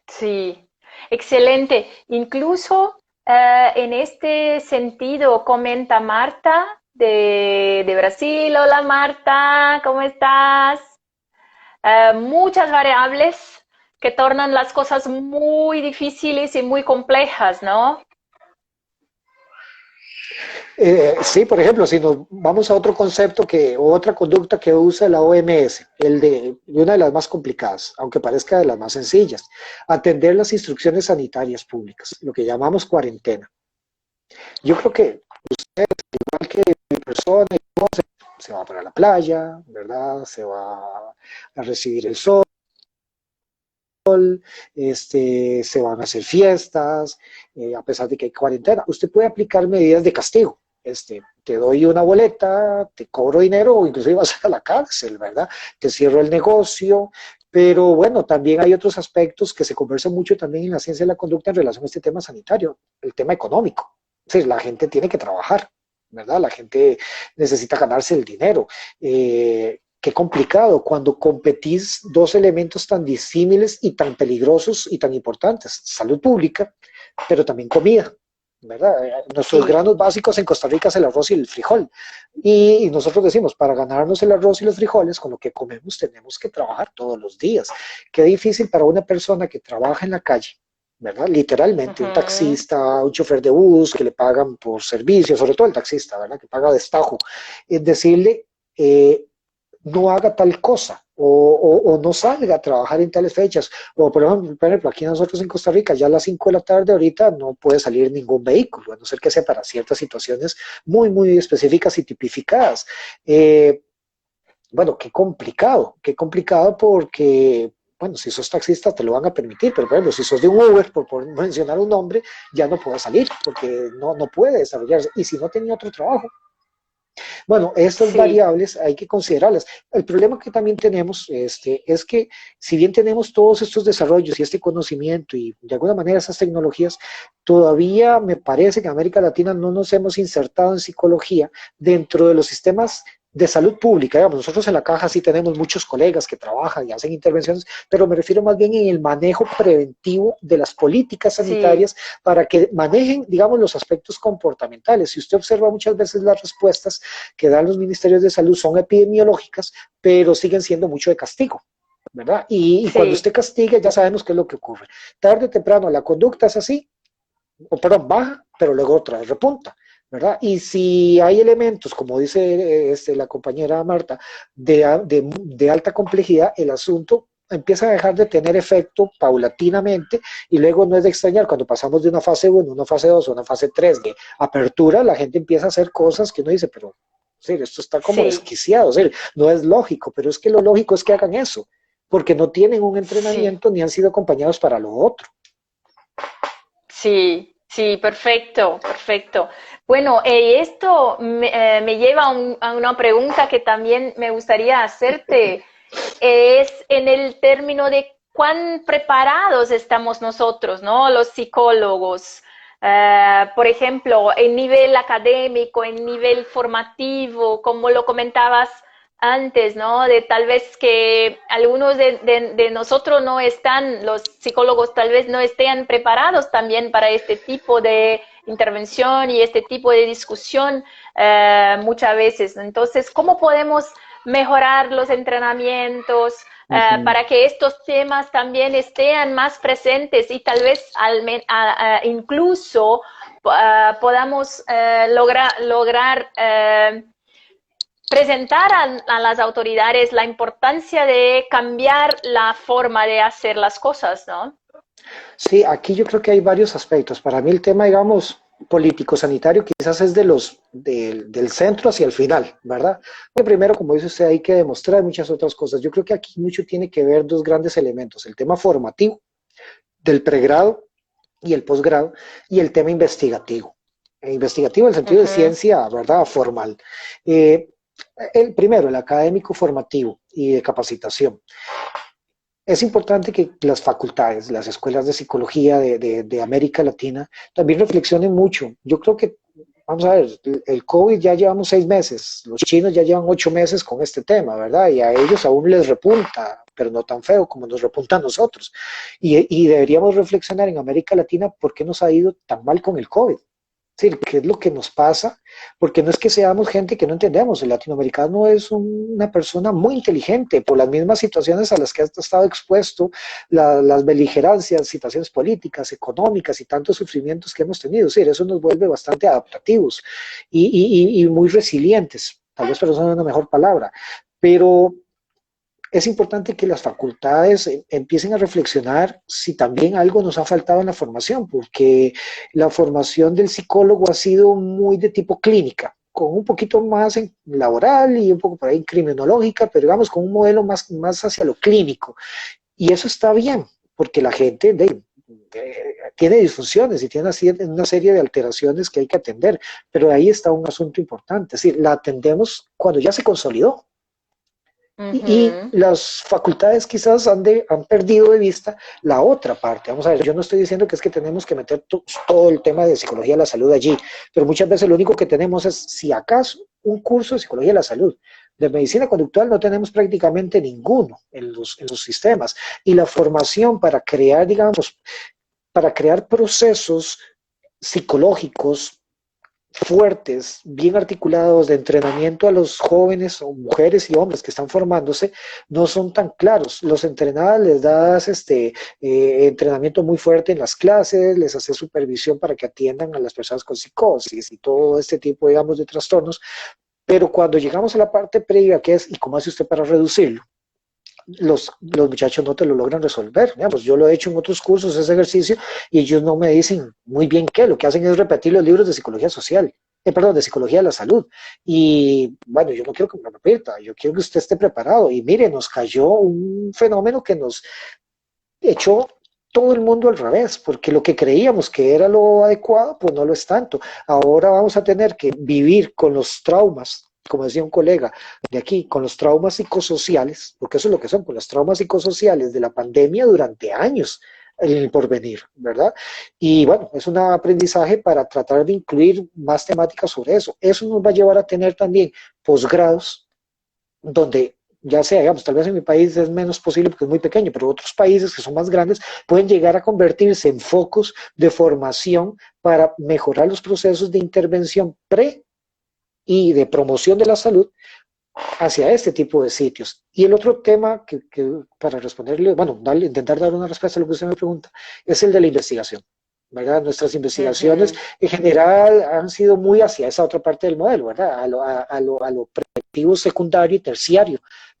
Speaker 1: Sí, excelente. Incluso en este sentido, comenta Marta de Brasil. Hola Marta, ¿cómo estás? Muchas variables que tornan las cosas muy difíciles y muy complejas, ¿no?
Speaker 2: Sí, por ejemplo, si nos vamos a otro concepto o otra conducta que usa la OMS, de una de las más complicadas, aunque parezca de las más sencillas, atender las instrucciones sanitarias públicas, lo que llamamos cuarentena. Yo creo que igual que mi persona se va para la playa, ¿verdad? Se va a recibir el sol, se van a hacer fiestas, a pesar de que hay cuarentena. Usted puede aplicar medidas de castigo. Te doy una boleta, te cobro dinero o inclusive vas a la cárcel, ¿verdad? Te cierro el negocio, pero bueno, también hay otros aspectos que se conversan mucho también en la ciencia de la conducta en relación a este tema sanitario, el tema económico. Es decir, la gente tiene que trabajar, ¿verdad? La gente necesita ganarse el dinero. Qué complicado cuando competís dos elementos tan disímiles y tan peligrosos y tan importantes, salud pública, pero también comida, ¿verdad? Nuestros
Speaker 1: Sí,
Speaker 2: granos básicos en Costa Rica es el arroz y el frijol. Y nosotros decimos, para ganarnos el arroz y los frijoles, con lo que comemos tenemos que trabajar todos los días. Qué difícil para una persona que trabaja en la calle, ¿verdad? Literalmente, un
Speaker 1: ujú,
Speaker 2: taxista, un chofer de bus que le pagan por servicio, sobre todo el taxista, ¿verdad? Que paga destajo, es decirle, no haga tal cosa o no salga a trabajar en tales fechas. O por ejemplo, aquí nosotros en Costa Rica, ya a las 5 de la tarde ahorita no puede salir ningún vehículo, a no ser que sea para ciertas situaciones muy, muy específicas y tipificadas. Eh, bueno, qué complicado porque, bueno, si sos taxista te lo van a permitir, pero por ejemplo, si sos de un Uber, por mencionar un nombre, ya no puede salir porque no puede desarrollarse. Y si no tenía otro trabajo, bueno, estas
Speaker 1: sí,
Speaker 2: variables hay que considerarlas. El problema que también tenemos es que si bien tenemos todos estos desarrollos y este conocimiento y de alguna manera esas tecnologías, todavía me parece que en América Latina no nos hemos insertado en psicología dentro de los sistemas de salud pública. Digamos, nosotros en la caja sí tenemos muchos colegas que trabajan y hacen intervenciones, pero me refiero más bien en el manejo preventivo de las políticas
Speaker 1: sí,
Speaker 2: sanitarias para que manejen, digamos, los aspectos comportamentales. Si usted observa muchas veces las respuestas que dan los ministerios de salud son epidemiológicas, pero siguen siendo mucho de castigo, ¿verdad? Y cuando
Speaker 1: sí,
Speaker 2: usted castiga, ya sabemos qué es lo que ocurre. Tarde o temprano la conducta es así, o perdón, baja, pero luego otra vez repunta, ¿verdad? Y si hay elementos, como dice la compañera Marta, de alta complejidad, el asunto empieza a dejar de tener efecto paulatinamente y luego no es de extrañar cuando pasamos de una fase 1, una fase 2 a una fase 3 de apertura, la gente empieza a hacer cosas que uno dice, pero sí, esto está como
Speaker 1: sí,
Speaker 2: desquiciado, sí, no es lógico, pero es que lo lógico es que hagan eso, porque no tienen un
Speaker 1: sí.
Speaker 2: entrenamiento ni han sido acompañados para lo otro.
Speaker 1: Sí, sí, perfecto, perfecto. Bueno, esto me lleva a una pregunta que también me gustaría hacerte. Es en el término de cuán preparados estamos nosotros, ¿no? Los psicólogos. Por ejemplo, en nivel académico, en nivel formativo, como lo comentabas antes, ¿no? De tal vez que algunos de nosotros no están, los psicólogos tal vez no estén preparados también para este tipo de intervención y este tipo de discusión muchas veces. Entonces, ¿cómo podemos mejorar los entrenamientos
Speaker 2: Uh -huh.
Speaker 1: para que estos temas también estén más presentes y tal vez incluso podamos lograr presentar a las autoridades la importancia de cambiar la forma de hacer las cosas, ¿no?
Speaker 2: Sí, aquí yo creo que hay varios aspectos. Para mí el tema, digamos, político-sanitario quizás es del centro hacia el final, ¿verdad? Que primero, como dice usted, hay que demostrar muchas otras cosas. Yo creo que aquí mucho tiene que ver dos grandes elementos, el tema formativo del pregrado y el posgrado y el tema investigativo. Investigativo en el
Speaker 1: Uh
Speaker 2: sentido de
Speaker 1: -huh.
Speaker 2: ciencia, ¿verdad? Formal. Eh, el primero, el académico formativo y de capacitación. Es importante que las facultades, las escuelas de psicología de América Latina también reflexionen mucho. Yo creo que, vamos a ver, el COVID ya llevamos 6 meses, los chinos ya llevan 8 meses con este tema, ¿verdad? Y a ellos aún les repunta, pero no tan feo como nos repunta a nosotros. Y deberíamos reflexionar en América Latina por qué nos ha ido tan mal con el COVID. Es decir, ¿qué es lo que nos pasa? Porque no es que seamos gente que no entendemos. El latinoamericano es una persona muy inteligente por las mismas situaciones a las que ha estado expuesto, las beligerancias, situaciones políticas, económicas y tantos sufrimientos que hemos tenido. Es decir, eso nos vuelve bastante adaptativos y muy resilientes. Tal vez, pero eso no es una mejor palabra. Pero es importante que las facultades empiecen a reflexionar si también algo nos ha faltado en la formación, porque la formación del psicólogo ha sido muy de tipo clínica, con un poquito más en laboral y un poco por ahí en criminológica, pero digamos con un modelo más hacia lo clínico. Y eso está bien, porque la gente tiene disfunciones y tiene una serie de alteraciones que hay que atender, pero ahí está un asunto importante, es decir, la atendemos cuando ya se consolidó. Y
Speaker 1: Ujú.
Speaker 2: las facultades quizás han perdido de vista la otra parte. Vamos a ver, yo no estoy diciendo que es que tenemos que meter todo el tema de psicología de la salud allí, pero muchas veces lo único que tenemos es, si acaso, un curso de psicología de la salud. De medicina conductual no tenemos prácticamente ninguno en los sistemas. Y la formación para crear, digamos, para crear procesos psicológicos fuertes, bien articulados de entrenamiento a los jóvenes o mujeres y hombres que están formándose, no son tan claros. Los entrenadas les das entrenamiento muy fuerte en las clases, les haces supervisión para que atiendan a las personas con psicosis y todo este tipo, digamos, de trastornos, pero cuando llegamos a la parte previa, que es, ¿y cómo hace usted para reducirlo? Los muchachos no te lo logran resolver. Digamos, yo lo he hecho en otros cursos, ese ejercicio, y ellos no me dicen muy bien qué, lo que hacen es repetir los libros de psicología social, perdón, de psicología de la salud. Y bueno, yo no quiero que me repita, yo quiero que usted esté preparado. Y mire, nos cayó un fenómeno que nos echó todo el mundo al revés, porque lo que creíamos que era lo adecuado, pues no lo es tanto. Ahora vamos a tener que vivir con los traumas, como decía un colega de aquí, con los traumas psicosociales, porque eso es lo que son, con los traumas psicosociales de la pandemia durante años en el porvenir, ¿verdad? Y bueno, es un aprendizaje para tratar de incluir más temáticas sobre eso. Eso nos va a llevar a tener también posgrados donde ya sea, digamos, tal vez en mi país es menos posible porque es muy pequeño, pero otros países que son más grandes pueden llegar a convertirse en focos de formación para mejorar los procesos de intervención pre y de promoción de la salud hacia este tipo de sitios. Y el otro tema que para responderle, bueno, intentar dar una respuesta a lo que usted me pregunta, es el de la investigación. ¿Verdad? Nuestras investigaciones
Speaker 1: Ujú.
Speaker 2: en general han sido muy hacia esa otra parte del modelo, ¿verdad? A lo preventivo secundario y terciario,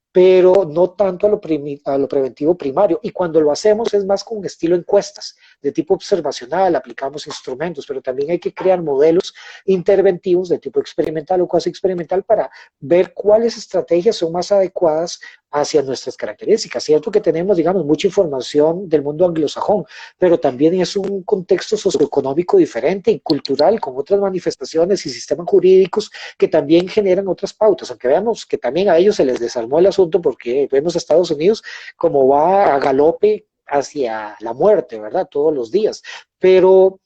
Speaker 2: pero no tanto a lo preventivo primario. Y cuando lo hacemos es más con un estilo encuestas, de tipo observacional, aplicamos instrumentos, pero también hay que crear modelos interventivos de tipo experimental o cuasi experimental para ver cuáles estrategias son más adecuadas hacia nuestras características. Cierto que tenemos, digamos, mucha información del mundo anglosajón, pero también es un contexto socioeconómico diferente y cultural, con otras manifestaciones y sistemas jurídicos que también generan otras pautas, aunque veamos que también a ellos se les desarmó el asunto porque vemos a Estados Unidos como va a galope hacia la muerte, ¿verdad? Todos los días. Pero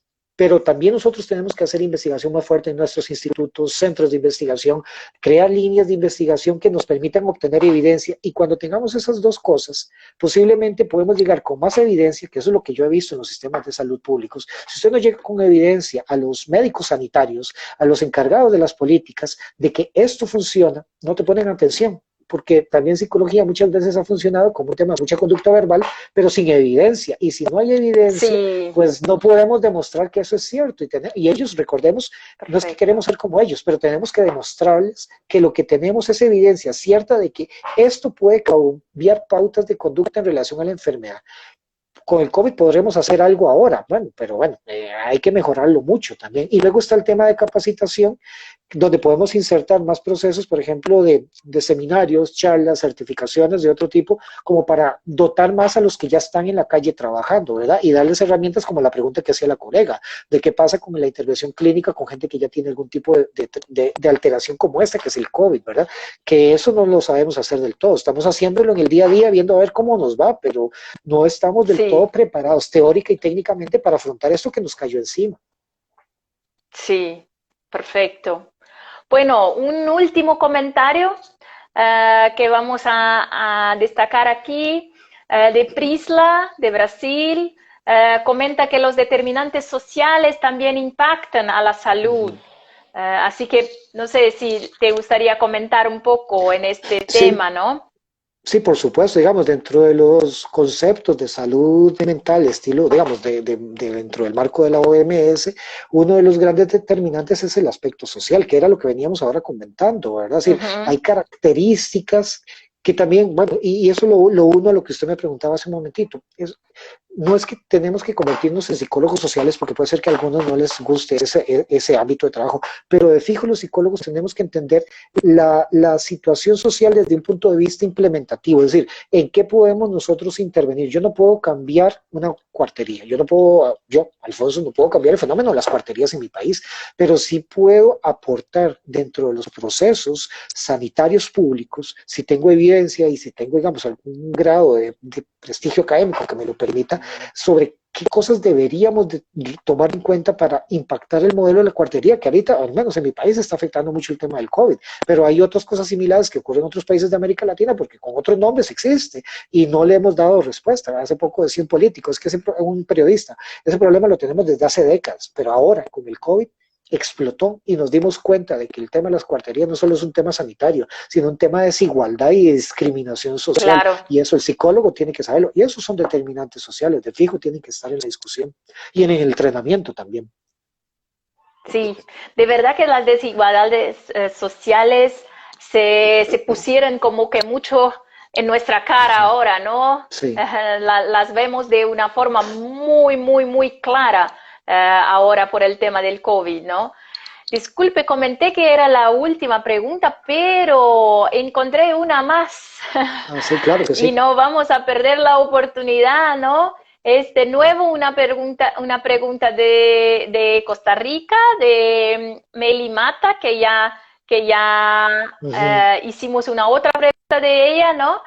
Speaker 2: también nosotros tenemos que hacer investigación más fuerte en nuestros institutos, centros de investigación, crear líneas de investigación que nos permitan obtener evidencia y cuando tengamos esas dos cosas, posiblemente podemos llegar con más evidencia, que eso es lo que yo he visto en los sistemas de salud públicos. Si usted no llega con evidencia a los médicos sanitarios, a los encargados de las políticas, de que esto funciona, no te ponen atención porque también psicología muchas veces ha funcionado como un tema de mucha conducta verbal, pero sin evidencia. Y si no hay evidencia,
Speaker 1: Sí,
Speaker 2: pues no podemos demostrar que eso es cierto. Y ellos, recordemos, no es que queremos
Speaker 1: perfecto.
Speaker 2: ser como ellos, pero tenemos que demostrarles que lo que tenemos es evidencia cierta de que esto puede cambiar pautas de conducta en relación a la enfermedad. Con el COVID podremos hacer algo ahora, bueno, pero bueno, hay que mejorarlo mucho también. Y luego está el tema de capacitación, donde podemos insertar más procesos, por ejemplo, de seminarios, charlas, certificaciones de otro tipo, como para dotar más a los que ya están en la calle trabajando, ¿verdad? Y darles herramientas como la pregunta que hacía la colega, de qué pasa con la intervención clínica con gente que ya tiene algún tipo de alteración como esta, que es el COVID, ¿verdad? Que eso no lo sabemos hacer del todo, estamos haciéndolo en el día a día, viendo a ver cómo nos va, pero no estamos del todo
Speaker 1: Sí,
Speaker 2: preparados teórica y técnicamente para afrontar esto que nos cayó encima.
Speaker 1: sí, perfecto. Bueno, un último comentario que vamos a destacar aquí de Prisla, de Brasil. Comenta que los determinantes sociales también impactan a la
Speaker 2: Uh
Speaker 1: salud.
Speaker 2: -huh.
Speaker 1: Así que no sé si te gustaría comentar un poco en este
Speaker 2: Sí,
Speaker 1: tema, ¿no?
Speaker 2: sí, por supuesto, digamos, dentro de los conceptos de salud mental, estilo, digamos, dentro del marco de la OMS, uno de los grandes determinantes es el aspecto social, que era lo que veníamos ahora comentando, ¿verdad? Es decir,
Speaker 1: Ujú.
Speaker 2: hay características que también, bueno, y eso lo uno a lo que usted me preguntaba hace un momentito, no es que tenemos que convertirnos en psicólogos sociales, porque puede ser que a algunos no les guste ese ámbito de trabajo, pero de fijo los psicólogos tenemos que entender la situación social desde un punto de vista implementativo, es decir, en qué podemos nosotros intervenir. Yo no puedo cambiar una cuartería, yo, Alfonso, no puedo cambiar el fenómeno de las cuarterías en mi país, pero sí puedo aportar dentro de los procesos sanitarios públicos, si tengo evidencia y si tengo, digamos, algún grado de prestigio académico que me lo permita, sobre qué cosas deberíamos de tomar en cuenta para impactar el modelo de la cuartería, que ahorita, al menos en mi país, está afectando mucho el tema del COVID, pero hay otras cosas similares que ocurren en otros países de América Latina, porque con otros nombres existe y no le hemos dado respuesta. Hace poco decía un político, es que un periodista, ese problema lo tenemos desde hace décadas, pero ahora con el COVID explotó y nos dimos cuenta de que el tema de las cuarterías no solo es un tema sanitario, sino un tema de desigualdad y de discriminación social.
Speaker 1: Claro.
Speaker 2: Y eso el psicólogo tiene que saberlo. Y esos son determinantes sociales, de fijo tienen que estar en la discusión y en el entrenamiento también.
Speaker 1: Sí, de verdad que las desigualdades sociales se pusieron como que mucho en nuestra cara ahora, ¿no?
Speaker 2: Sí.
Speaker 1: Las vemos de una forma muy, muy, muy clara ahora por el tema del COVID, ¿no? Disculpe, comenté que era la última pregunta, pero encontré una más.
Speaker 2: Sí, claro que sí.
Speaker 1: Y no vamos a perder la oportunidad, ¿no? Es de nuevo una pregunta de Costa Rica, de Meli Mata, que ya hicimos una otra pregunta de ella, ¿no?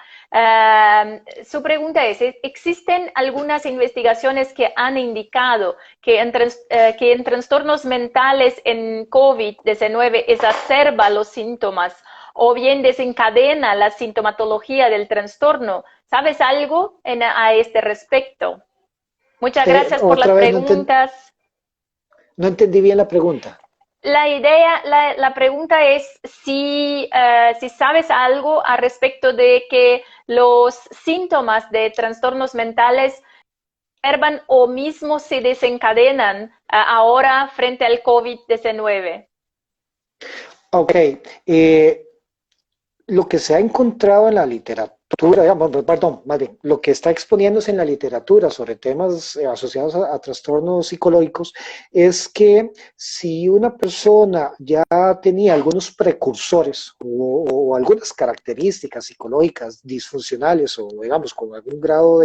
Speaker 1: Su pregunta es, ¿existen algunas investigaciones que han indicado que en trastornos mentales en COVID-19 exacerba los síntomas o bien desencadena la sintomatología del trastorno? ¿Sabes algo a este respecto? Muchas gracias por las preguntas.
Speaker 2: No entendí bien la pregunta.
Speaker 1: La pregunta es si sabes algo al respecto de que los síntomas de trastornos mentales observan o mismo se desencadenan ahora frente al COVID-19.
Speaker 2: Ok, lo que se ha encontrado en la literatura, digamos, perdón, más bien, lo que está exponiéndose en la literatura sobre temas asociados a trastornos psicológicos es que si una persona ya tenía algunos precursores o algunas características psicológicas disfuncionales o, digamos, con algún grado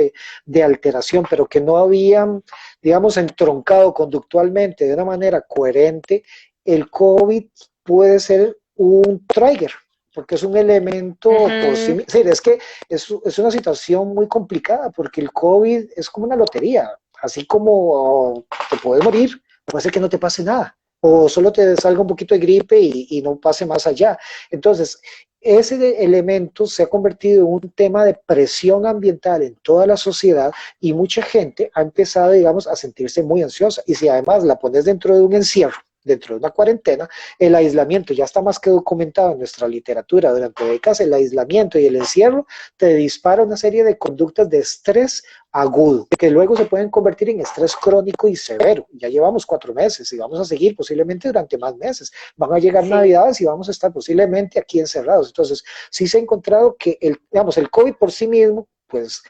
Speaker 2: de alteración, pero que no habían, digamos, entroncado conductualmente de una manera coherente, el COVID puede ser un trigger, porque es un elemento por sí mismo. Sí, es que es una situación muy complicada, porque el COVID es como una lotería, así como te puedes morir, puede ser que no te pase nada, o solo te salga un poquito de gripe y no pase más allá. Entonces, ese elemento se ha convertido en un tema de presión ambiental en toda la sociedad y mucha gente ha empezado, digamos, a sentirse muy ansiosa. Y si además la pones dentro de un encierro, dentro de una cuarentena, el aislamiento ya está más que documentado en nuestra literatura durante décadas. El aislamiento y el encierro te dispara una serie de conductas de estrés agudo, que luego se pueden convertir en estrés crónico y severo. Ya llevamos 4 meses y vamos a seguir posiblemente durante más meses. Van a llegar Navidades y vamos a estar posiblemente aquí encerrados. Entonces, sí se ha encontrado que digamos, el COVID por sí mismo, pues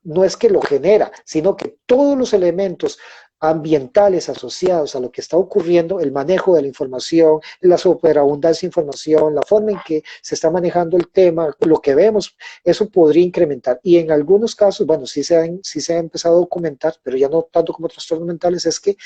Speaker 2: no es que lo genera, sino que todos los elementos ambientales asociados a lo que está ocurriendo, el manejo de la información, la superabundancia de información, la forma en que se está manejando el tema, lo que vemos, eso podría incrementar. Y en algunos casos, bueno, sí se ha empezado a documentar, pero ya no tanto como trastornos mentales, es que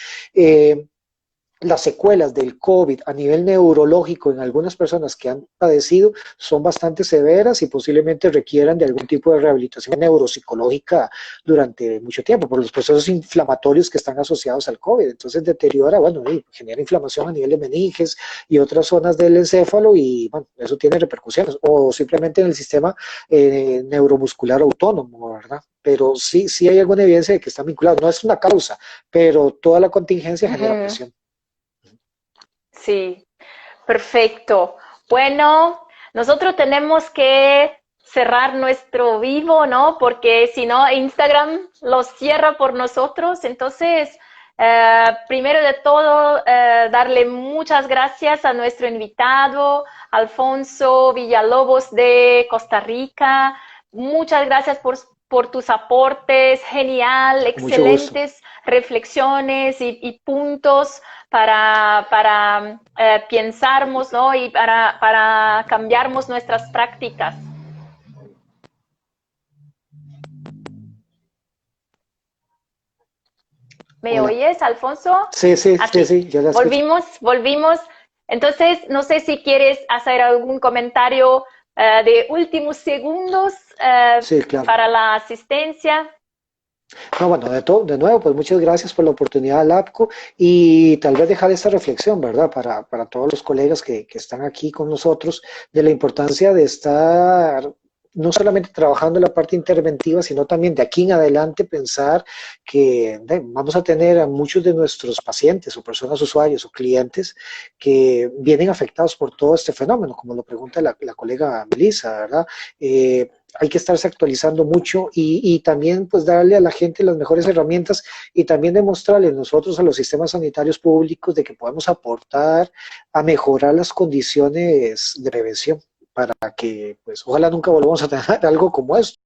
Speaker 2: las secuelas del COVID a nivel neurológico en algunas personas que han padecido son bastante severas y posiblemente requieran de algún tipo de rehabilitación neuropsicológica durante mucho tiempo por los procesos inflamatorios que están asociados al COVID. Entonces deteriora, bueno, genera inflamación a nivel de meninges y otras zonas del encéfalo y bueno, eso tiene repercusiones o simplemente en el sistema neuromuscular autónomo, ¿verdad? Pero sí hay alguna evidencia de que está vinculado. No es una causa, pero toda la contingencia genera presión.
Speaker 1: Sí, perfecto. Bueno, nosotros tenemos que cerrar nuestro vivo, ¿no? Porque si no, Instagram lo cierra por nosotros. Entonces, Primero de todo, darle muchas gracias a nuestro invitado, Alfonso Villalobos de Costa Rica. Muchas gracias por tus aportes, genial,
Speaker 2: Con mucho gusto.
Speaker 1: excelentes reflexiones y puntos para pensarmos, ¿no? Y para cambiarmos nuestras prácticas. ¿Me
Speaker 2: Hola.
Speaker 1: oyes, Alfonso?
Speaker 2: Sí, sí, sí,
Speaker 1: Aquí.
Speaker 2: sí, yo la escucho.
Speaker 1: Volvimos. Entonces, no sé si quieres hacer algún comentario de últimos segundos
Speaker 2: Sí, claro.
Speaker 1: para la asistencia.
Speaker 2: No, bueno, de nuevo, pues muchas gracias por la oportunidad, LAPCO, y tal vez dejar esta reflexión, ¿verdad? Para todos los colegas que están aquí con nosotros, de la importancia de estar no solamente trabajando en la parte interventiva, sino también de aquí en adelante pensar que vamos a tener a muchos de nuestros pacientes o personas usuarios o clientes que vienen afectados por todo este fenómeno, como lo pregunta la colega Melissa, ¿verdad? Hay que estarse actualizando mucho y también pues darle a la gente las mejores herramientas y también demostrarle nosotros a los sistemas sanitarios públicos de que podemos aportar a mejorar las condiciones de prevención para que pues ojalá nunca volvamos a tener algo como esto.